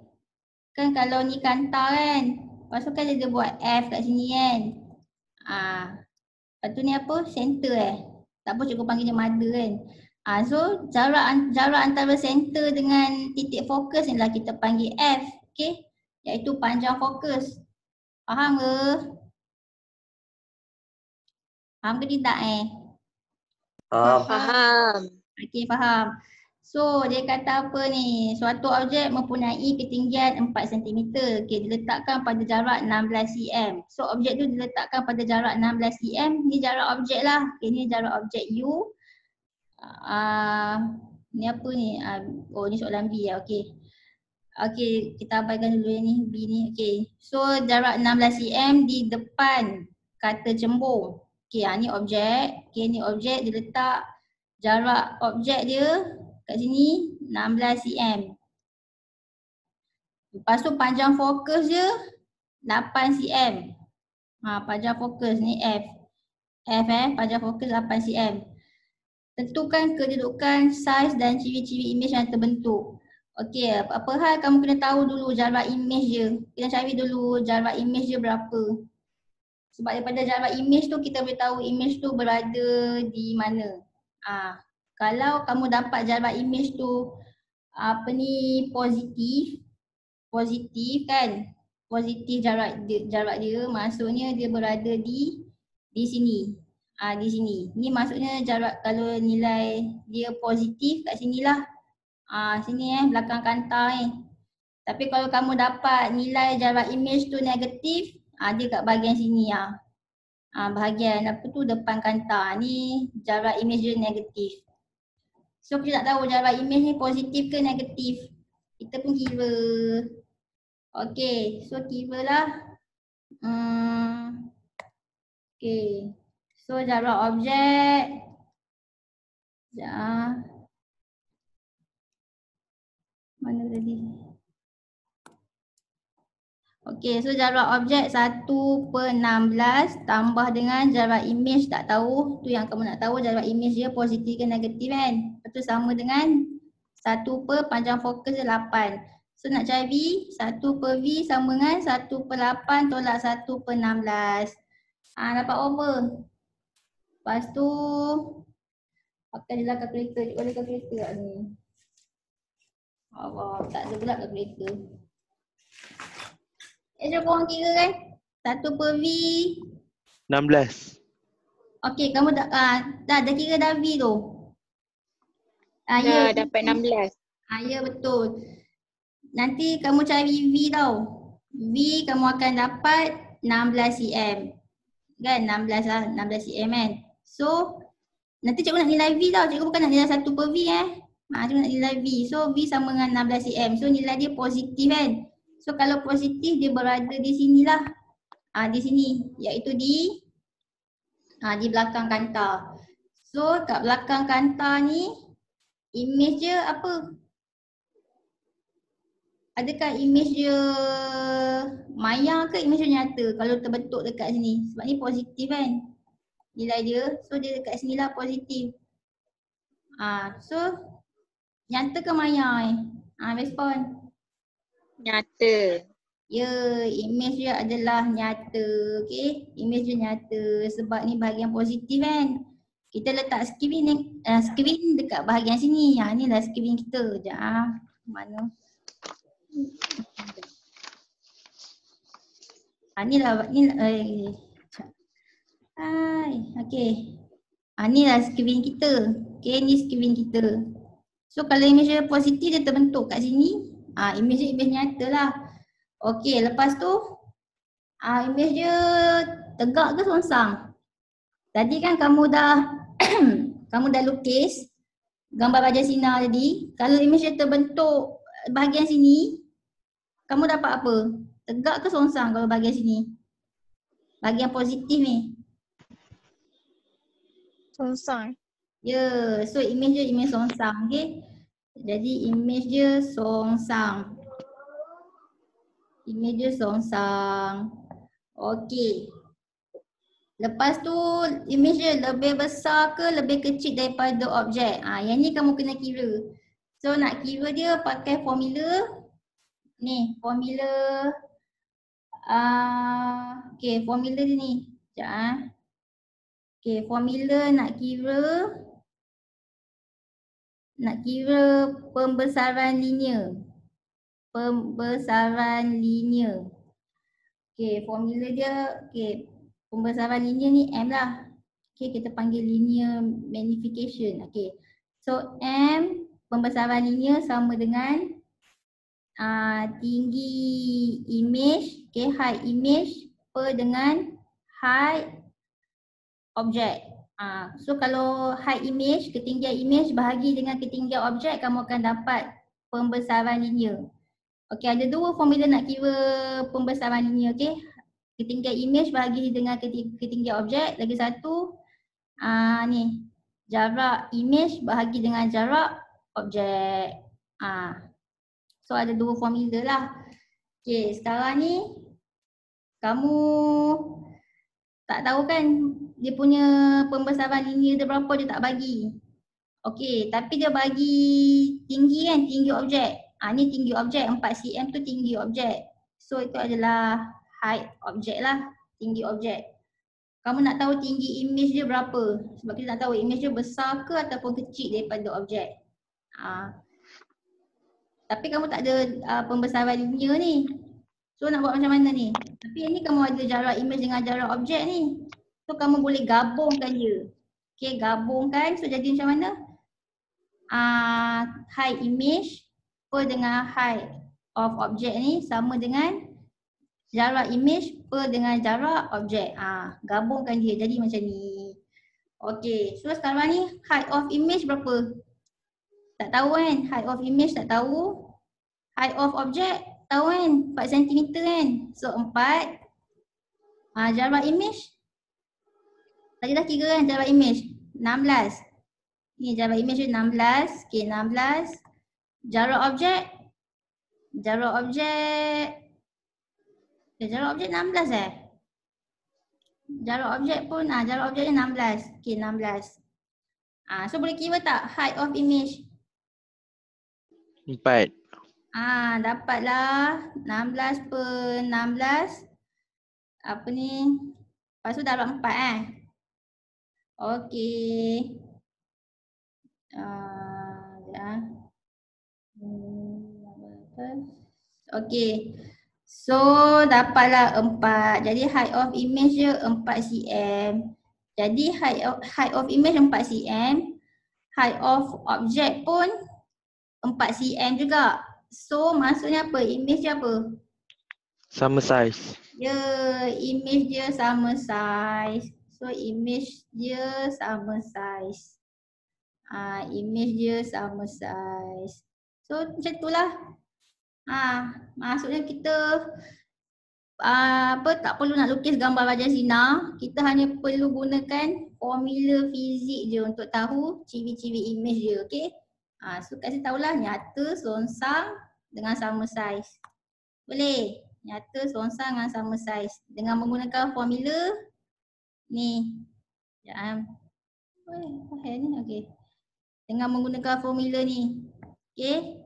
Kan kalau ni kantar kan. Lepas tu kan dia buat F kat sini kan. Lepas tu ni apa? Center Tak apa cikgu panggil dia mother kan. So jarak antara center dengan titik fokus ni lah kita panggil F. Okay. Iaitu panjang fokus. Faham ke? Faham ke tidak Faham. Okey, faham. So dia kata apa ni? Suatu objek mempunyai ketinggian 4 cm. Okey, diletakkan pada jarak 16 cm. So objek tu diletakkan pada jarak 16 cm. Ni jarak objek lah. Okey, ni jarak objek U. Ni apa ni? Ni soalan B ya. Okey. Okey, kita abaikan dulu ni B ni. Okey. So jarak 16 cm di depan kata cembung. Okey, ni objek. Okey, ni objek diletak jarak objek dia kat sini 16 cm. Lepas tu panjang fokus dia 8 cm. Panjang fokus ni F. Panjang fokus 8 cm. Tentukan kedudukan, saiz dan ciri-ciri imej yang terbentuk. Okey, apa hal kamu kena tahu dulu jarak imej dia. Kita cari dulu jarak imej dia berapa. Sebab daripada jarak imej tu kita boleh tahu imej tu berada di mana. Kalau kamu dapat jarak imej tu positif kan. Positif jarak dia maksudnya dia berada di sini. Di sini. Ni maksudnya jarak kalau nilai dia positif kat sinilah. Sini belakang kantar ni. Tapi kalau kamu dapat nilai jarak imej tu negatif, dia kat bahagian sini bahagian apa tu depan kantar ni jarak imej dia negatif. So kita tak tahu jarak imej ni positif ke negatif. Kita pun kira. Okey, so kira lah. Okey. So jarak objek. Mana tadi? Okey, so jarak objek 1/16 tambah dengan jarak imej tak tahu. Tu yang kamu nak tahu jarak imej dia positif ke negatif kan. Lepas tu sama dengan 1 per panjang fokus dia 8. So nak cari 1 per V sama dengan 1 per 8 tolak 1 per 16. Dapat over. Lepas tu pakai je lah kalkulator. Cikgu ada kalkulator kat ni. Allah, tak ada pula kalkulator. Jom korang kira kan. 1 per V 16. Okey, kamu dah kira dah V tu. Ya, dapat 16. Ya betul. Nanti kamu cari V tau. V kamu akan dapat 16 cm. Kan 16 lah, 16 cm kan. So nanti cikgu nak nilai V tau. Cikgu bukan nak nilai 1 per V cikgu nak nilai V. So V sama dengan 16 cm. So nilai dia positif kan. So kalau positif dia berada di sinilah. Di sini iaitu di belakang kantar. So kat belakang kantar ni imej dia apa? Adakah imej dia maya ke imej dia nyata kalau terbentuk dekat sini? Sebab ni positif kan nilai dia. So dia dekat sinilah positif. So nyata ke maya respon? Nyata. Ya, imej dia adalah nyata. Okey, imej dia nyata sebab ni bahagian positif kan. Kita letak skrin dekat bahagian sini. Ni lah skrin kita. Sekejap mana? Ni lah okey. Ni lah skrin kita. Okey, ni skrin kita. So kalau imej dia positif dia terbentuk kat sini. Imej dia imej nyata lah. Okey, lepas tu imej dia tegak ke songsang? Tadi kan kamu dah kamu dah lukis gambar baja sinar tadi. Kalau imej dia terbentuk bahagian sini, kamu dapat apa? Tegak ke songsang kalau bahagian sini? Bahagian positif ni. Songsang. Ya, so imej dia imej songsang. Okey. Jadi imej dia songsang. Image dia songsang. Okey. Lepas tu image dia lebih besar ke lebih kecil daripada objek. Yang ni kamu kena kira. So nak kira dia pakai formula. Ni formula. Okey, formula dia ni. Sekejap Okey, formula nak kira pembesaran linear. Pembesaran linear. Okey, formula dia pembesaran linear ni M lah. Okey, kita panggil linear magnification. Okey. So M pembesaran linear sama dengan tinggi image, height image per dengan height objek. So kalau height image, ketinggian image bahagi dengan ketinggian objek, kamu akan dapat pembesaran linear. Okey, ada dua formula nak kira pembesaran linear. Okey, ketinggian image bahagi dengan ketinggian objek. Lagi satu ni jarak image bahagi dengan jarak objek. So ada dua formula lah. Okey, sekarang ni kamu tak tahu kan dia punya pembesaran linear dia berapa, dia tak bagi. Okey, tapi dia bagi tinggi kan, tinggi objek. Ni tinggi objek, 4 cm tu tinggi objek. So itu adalah height objek lah, tinggi objek. Kamu nak tahu tinggi image dia berapa? Sebab kita nak tahu image dia besar ke ataupun kecil daripada objek. Tapi kamu tak ada pembesaran linear ni. So nak buat macam mana ni? Tapi ni kamu ada jarak image dengan jarak objek ni. So kamu boleh gabungkan dia. Okey, gabungkan. So jadi macam mana? Height image per dengan height of objek ni sama dengan jarak image per dengan jarak objek. Gabungkan dia jadi macam ni. Okey, so sekarang ni height of image berapa? Tak tahu kan? Height of image tak tahu. Height of object tahu kan? 4 cm kan? So 4. Jarak image. Tadi dah kira kan jarak image? 16. Ni jarak image dia 16. Okey, 16. Jarak objek. Jarak objek 16 Jarak objek pun, jarak objeknya 16. Okey, 16. So boleh kira tak height of image? 4. Dapatlah 16 per 16. Apa ni? Lepas tu darab 4 Okey. Okey. So dapatlah 4. Jadi height of image dia 4 cm. Jadi height of image 4 cm. Height of object pun 4 cm juga. So maksudnya apa? Image dia apa? Sama size. Ya, image dia sama size. So image dia sama size. Image dia sama size. So macam itulah. Maksudnya kita tak perlu nak lukis gambar Raja Sinar. Kita hanya perlu gunakan formula fizik je untuk tahu ciri-ciri image dia. Okey. So kasih tahulah nyata, songsang dengan sama saiz. Boleh? Nyata, songsang dengan sama saiz. Dengan menggunakan formula ni. Okey. Dengan menggunakan formula ni. Okey.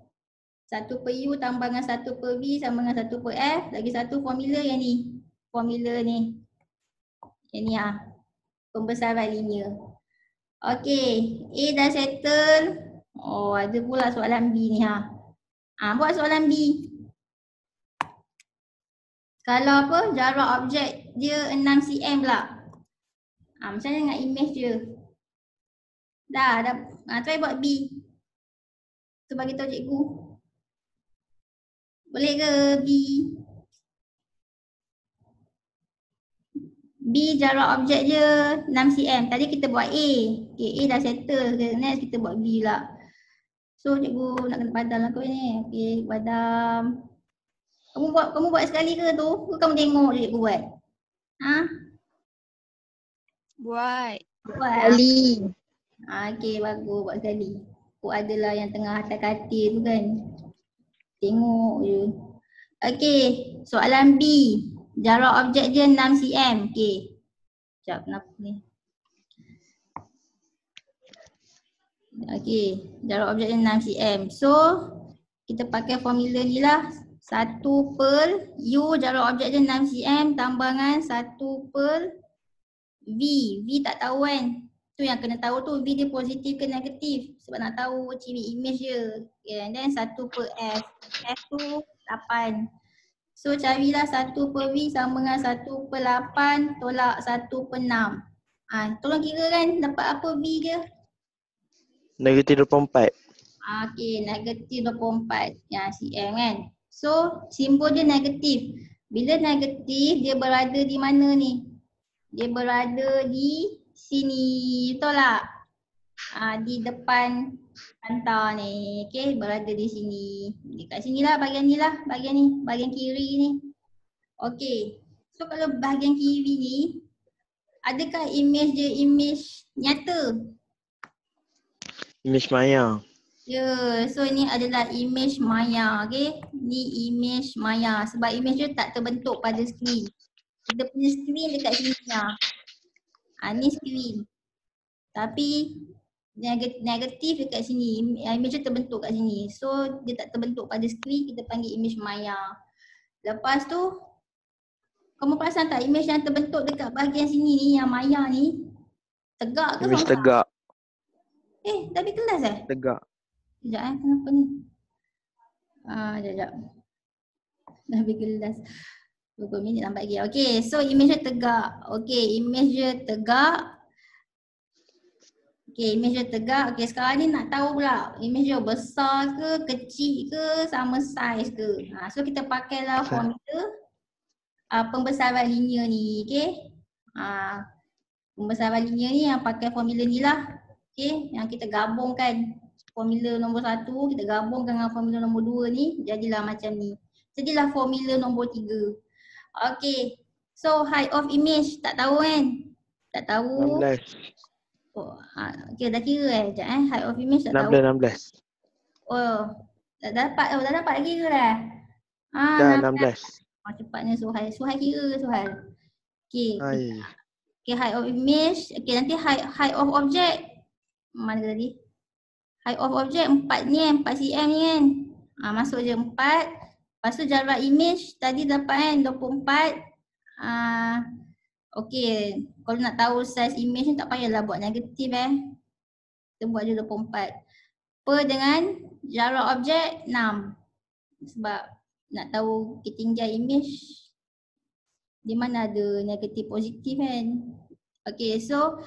1 per U tambah dengan 1 per V sama dengan 1 per F. Lagi satu formula yang ni. Formula ni. Yang ni pembesaran linear. Okey. A dah settle. Oh, ada pula soalan B ni buat soalan B. Kalau apa? Jarak objek dia 6 cm pula. Macam mana dengan image dia? Dah. Try buat B. Tu bagi tahu cikgu. Boleh ke B? B jarak objek dia 6 cm. Tadi kita buat A. Okay, A dah settle. Next kita buat B pula. So cikgu nak kena padam lah kau ni. Okay, padam. Kamu buat sekali ke tu? Ke kamu tengok je cikgu buat? Buat. Sekali. Okay, bagus buat sekali. Aku adalah yang tengah atas katil tu kan. Tengok je. Okey, soalan B. Jarak objek dia 6 cm. Okey. Sekejap, kenapa ni? Okey, jarak objek dia 6 cm. So, kita pakai formula ni lah. 1 per U jarak objek dia 6 cm tambangan 1 per V. V tak tahu kan. Tu yang kena tahu tu V dia positif ke negatif. Sebab nak tahu ciri image dia. Okay, and then 1 per F. F tu 8. So carilah 1 per V sama dengan 1 per 8 tolak 1 per 6. Tolong kira kan dapat apa V dia? Negatif 24. Okey, negatif 24 yang cm kan. So simbol dia negatif. Bila negatif dia berada di mana ni? Dia berada di sini, betul tak? Di depan kantar ni, okey, berada di sini. Dekat sini lah, bahagian ni lah, bahagian ni, bahagian kiri ni. Okey, so kalau bahagian kiri ni, adakah image dia image nyata? Image maya. Ya, so ini adalah image maya, okey. Ni image maya sebab image dia tak terbentuk pada skrin. Kita punya skrin dekat sini lah. Ni skrin. Tapi negatif dekat sini, image dia terbentuk kat sini. So dia tak terbentuk pada skrin, kita panggil image maya. Lepas tu, kamu perasan tak image yang terbentuk dekat bahagian sini ni, yang maya ni, tegak ke Image songsak? tegak. Dah habis kelas Tegak. Sekejap kenapa ni? Sekejap. Dah habis kelas. 20 minit lambat lagi. Okay, so image dia tegak. Okay, image dia tegak. Okay, image dia tegak. Okay, sekarang ni nak tahu pula image dia besar ke, kecil ke, sama saiz ke. So kita pakailah formula pembesaran linear ni. Okay. Pembesaran linear ni yang pakai formula ni lah. Okay, yang kita gabungkan. Formula nombor 1 kita gabungkan dengan formula nombor 2 ni, jadilah macam ni. Jadilah formula nombor 3. Okay, so height of image tak tahu kan? Tak tahu. 16. Okay, dah kira sekejap height of image tak tahu. 16. Dah dapat lagi ke dah? Dah 16. Cepatnya Suhail. Suhail kira Suhail. Okay. Hai. Okay, height of image. Okay, nanti height of object. Mana tadi? Height of object 4 ni 4 cm ni kan. Masuk je 4. Lepas tu jarak image tadi dapat kan 24. Okay, kalau nak tahu size image ni tak payahlah buat negatif Kita buat je 24. Per dengan jarak objek 6. Sebab nak tahu ketinggian image di mana ada negatif positif kan. Okay, so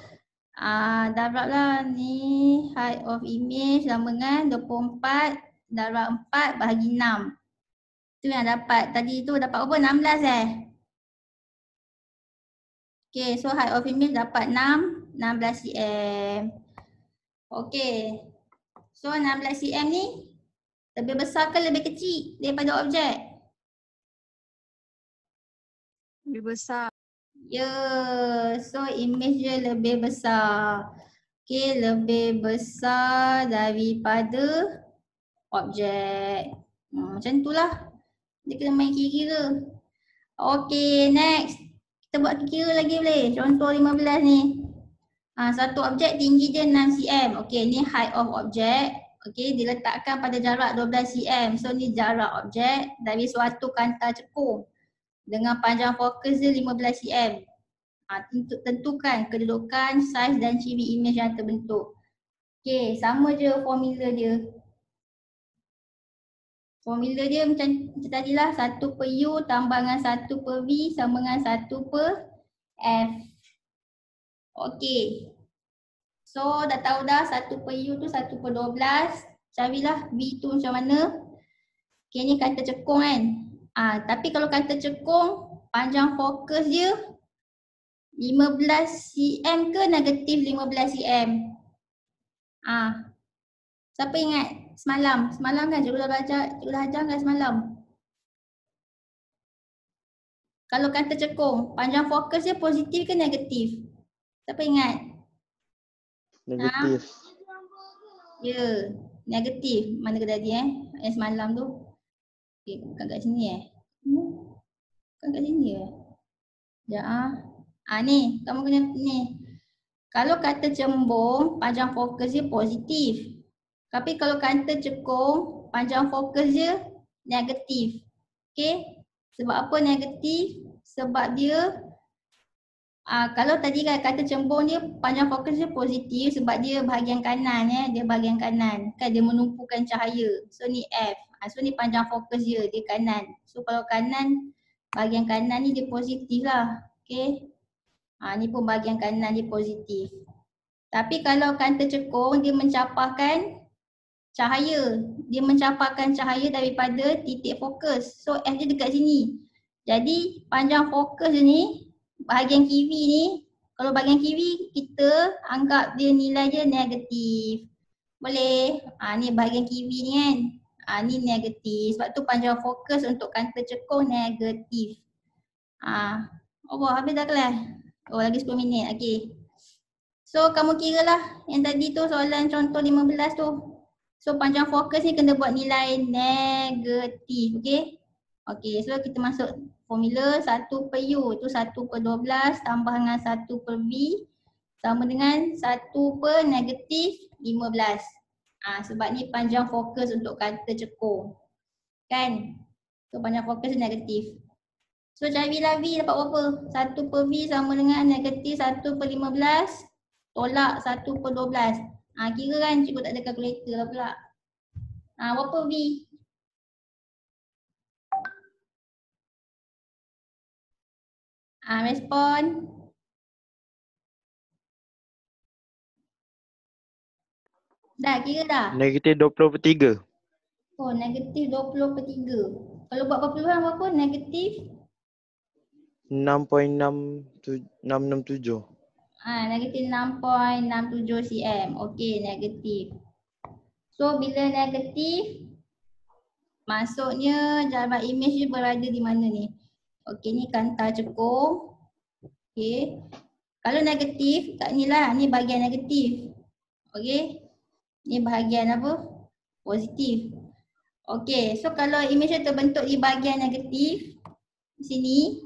darab lah ni height of image sama dengan 24 darab 4 bahagi 6. Tu yang dapat. Tadi tu dapat apa? 16 Okay, so height of image dapat 16 cm. Okay. So 16 cm ni lebih besar ke lebih kecil daripada objek? Lebih besar. Ya, so image dia lebih besar. Okay, lebih besar daripada objek. Macam itulah. Dia kena main kira-kira. Okay, next. Kita buat kira lagi boleh. Contoh 15 ni. Satu objek tinggi dia 6 cm. Okay, ni height of objek. Okay, diletakkan pada jarak 12 cm. So ni jarak objek dari suatu kantar cekung. Dengan panjang fokus dia 15 cm. Tentukan kedudukan, saiz dan ciri image yang terbentuk. Okay, sama je formula dia. Formula dia macam tadilah 1 per U tambah dengan 1 per V sama dengan 1 per F. Okay. So dah tahu dah 1 per U tu 1 per 12. Carilah V tu macam mana. Okay, ni kantar cekung kan. Tapi kalau kantar cekung, panjang fokus dia 15 cm ke negatif 15 cm? Siapa ingat semalam? Semalam kan cikgu dah ajar kan semalam? Kalau kantar cekung, panjang fokus dia positif ke negatif? Siapa ingat? Negatif. Ya, negatif. Mana ke tadi semalam tu? Okay, bukan kat sini Kan kat sini ya. Sekejap ni, kamu kena ni. Kalau kata cembung, panjang fokus dia positif. Tapi kalau kata cekung, panjang fokus dia negatif. Okay? Sebab apa negatif? Sebab dia kalau tadi kan kata cembung dia panjang fokus dia positif sebab dia bahagian kanan dia bahagian kanan. Kan dia menumpukan cahaya. So ni F. So ni panjang fokus dia kanan. So kalau kanan, bahagian kanan ni dia positif lah. Okay? Ni pun bahagian kanan dia positif. Tapi kalau kata cekung dia mencapahkan cahaya. Dia mencapahkan cahaya daripada titik fokus. So F dia dekat sini. Jadi panjang fokus dia ni, bahagian kiri ni, kalau bahagian kiri kita anggap dia nilai dia negatif. Boleh? Ni bahagian kiri ni kan. Ni negatif. Sebab tu panjang fokus untuk kanta cekung negatif. Habis dah kelas? Lagi 10 minit. Okay. So kamu kira lah yang tadi tu soalan contoh 15 tu. So panjang fokus ni kena buat nilai negatif. Okay. Okay, so kita masuk formula 1 per U tu 1 per 12 tambah dengan 1 per V sama dengan 1 per negatif 15. Sebab ni panjang fokus untuk kata cekung. Kan? So panjang fokus negatif. So carilah V dapat berapa? 1 per V sama dengan negatif 1 per 15 tolak 1 per 12. Kira kan cikgu tak ada kalkulator lah pula. Berapa V? Respon. Dah kira dah? Negatif 20/3. Oh, negatif 20/3. Kalau buat perpuluhan berapa? Negatif? 6.667. Negatif 6.67 cm. Okey, negatif. So, bila negatif, maksudnya jarak imej dia berada di mana ni? Okey, ni kanta cekung. Okey. Kalau negatif, kat ni lah. Ni bahagian negatif. Okey. Ni bahagian apa? Positif. Okey, so kalau imej dia terbentuk di bahagian negatif, di sini.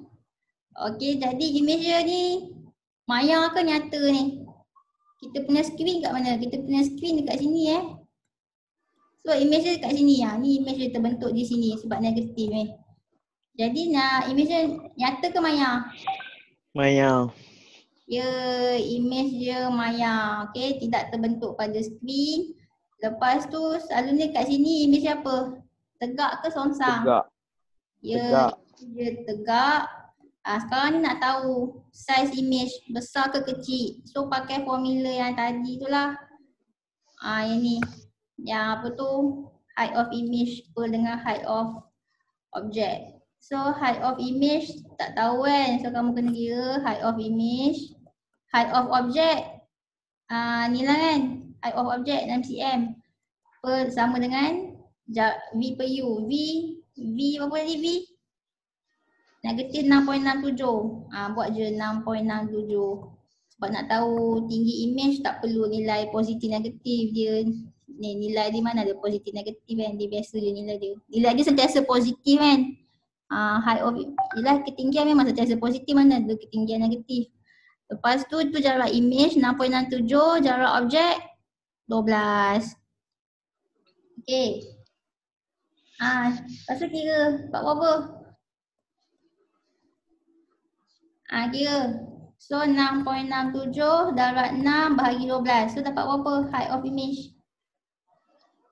Okey, jadi imej dia ni maya ke nyata ni? Kita punya screen kat mana? Kita punya screen dekat sini So imej dia dekat sini Ni imej dia terbentuk di sini sebab negatif ni. Jadi imej dia nyata ke maya? Maya. Ya, imej dia maya. Okey, tidak terbentuk pada screen. Lepas tu selalunya kat sini imej apa? Tegak ke songsang? Tegak. Ya, Tegak. dia tegak. Sekarang ni nak tahu size image besar ke kecil. So pakai formula yang tadi tu lah. Yang ni. Yang apa tu? Height of image equal dengan height of object. So height of image tak tahu kan. So kamu kena kira height of image. Height of object. Ni lah kan. Height of object 6 cm. Sama dengan V per U. V berapa tadi V? Negatif 6.67. Buat je 6.67. Sebab nak tahu tinggi image tak perlu nilai positif negatif dia. Ni nilai di mana ada positif negatif kan. Dia biasa je nilai dia. Nilai dia sentiasa positif kan. Height of ialah ketinggian memang sentiasa positif, mana ada ketinggian negatif. Lepas tu jarak image 6.67, jarak objek 12. Okey. Lepas tu kira dapat berapa? Kira. So 6.67 darab 6 bahagi 12. So dapat berapa height of image?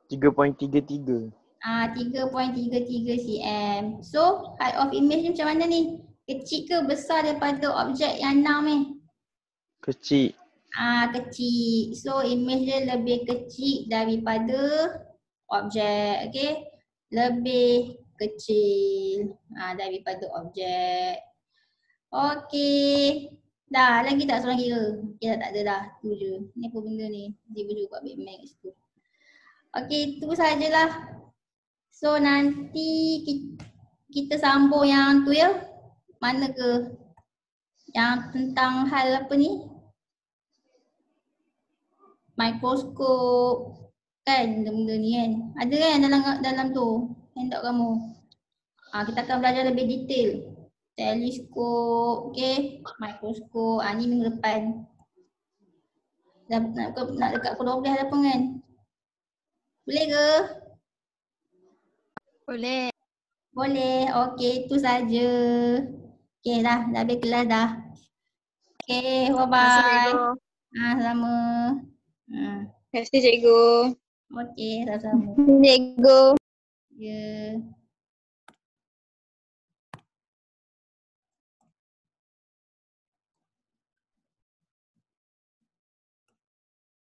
3.33. 3.33 cm. So height of image ni macam mana ni? Kecil ke besar daripada objek yang 6 ni? Kecil. Kecil. So image dia lebih kecil daripada objek. Okay. Lebih kecil daripada objek. Okey. Dah, lagi tak soalan kira? Okay, tak ada dah. Tu je. Ni apa benda ni? Dia juga buat big max tu. Okey, tu sajalah. So nanti kita sambung yang tu ya. Mana ke? Yang tentang hal apa ni? Mikroskop. Kan benda ni kan? Ada kan dalam tu? Handout kamu? Kita akan belajar lebih detail. Teleskop, okey, mikroskop. Ni minggu depan. Nak dekat pukul 12 dah pun kan? Boleh ke? Boleh. Boleh. Okey, itu saja. Okey dah habis kelas dah. Okey, Terima kasih, bye-bye. cikgu. Sama. Terima kasih, cikgu. Okey, sama-sama. Cikgu. Ya.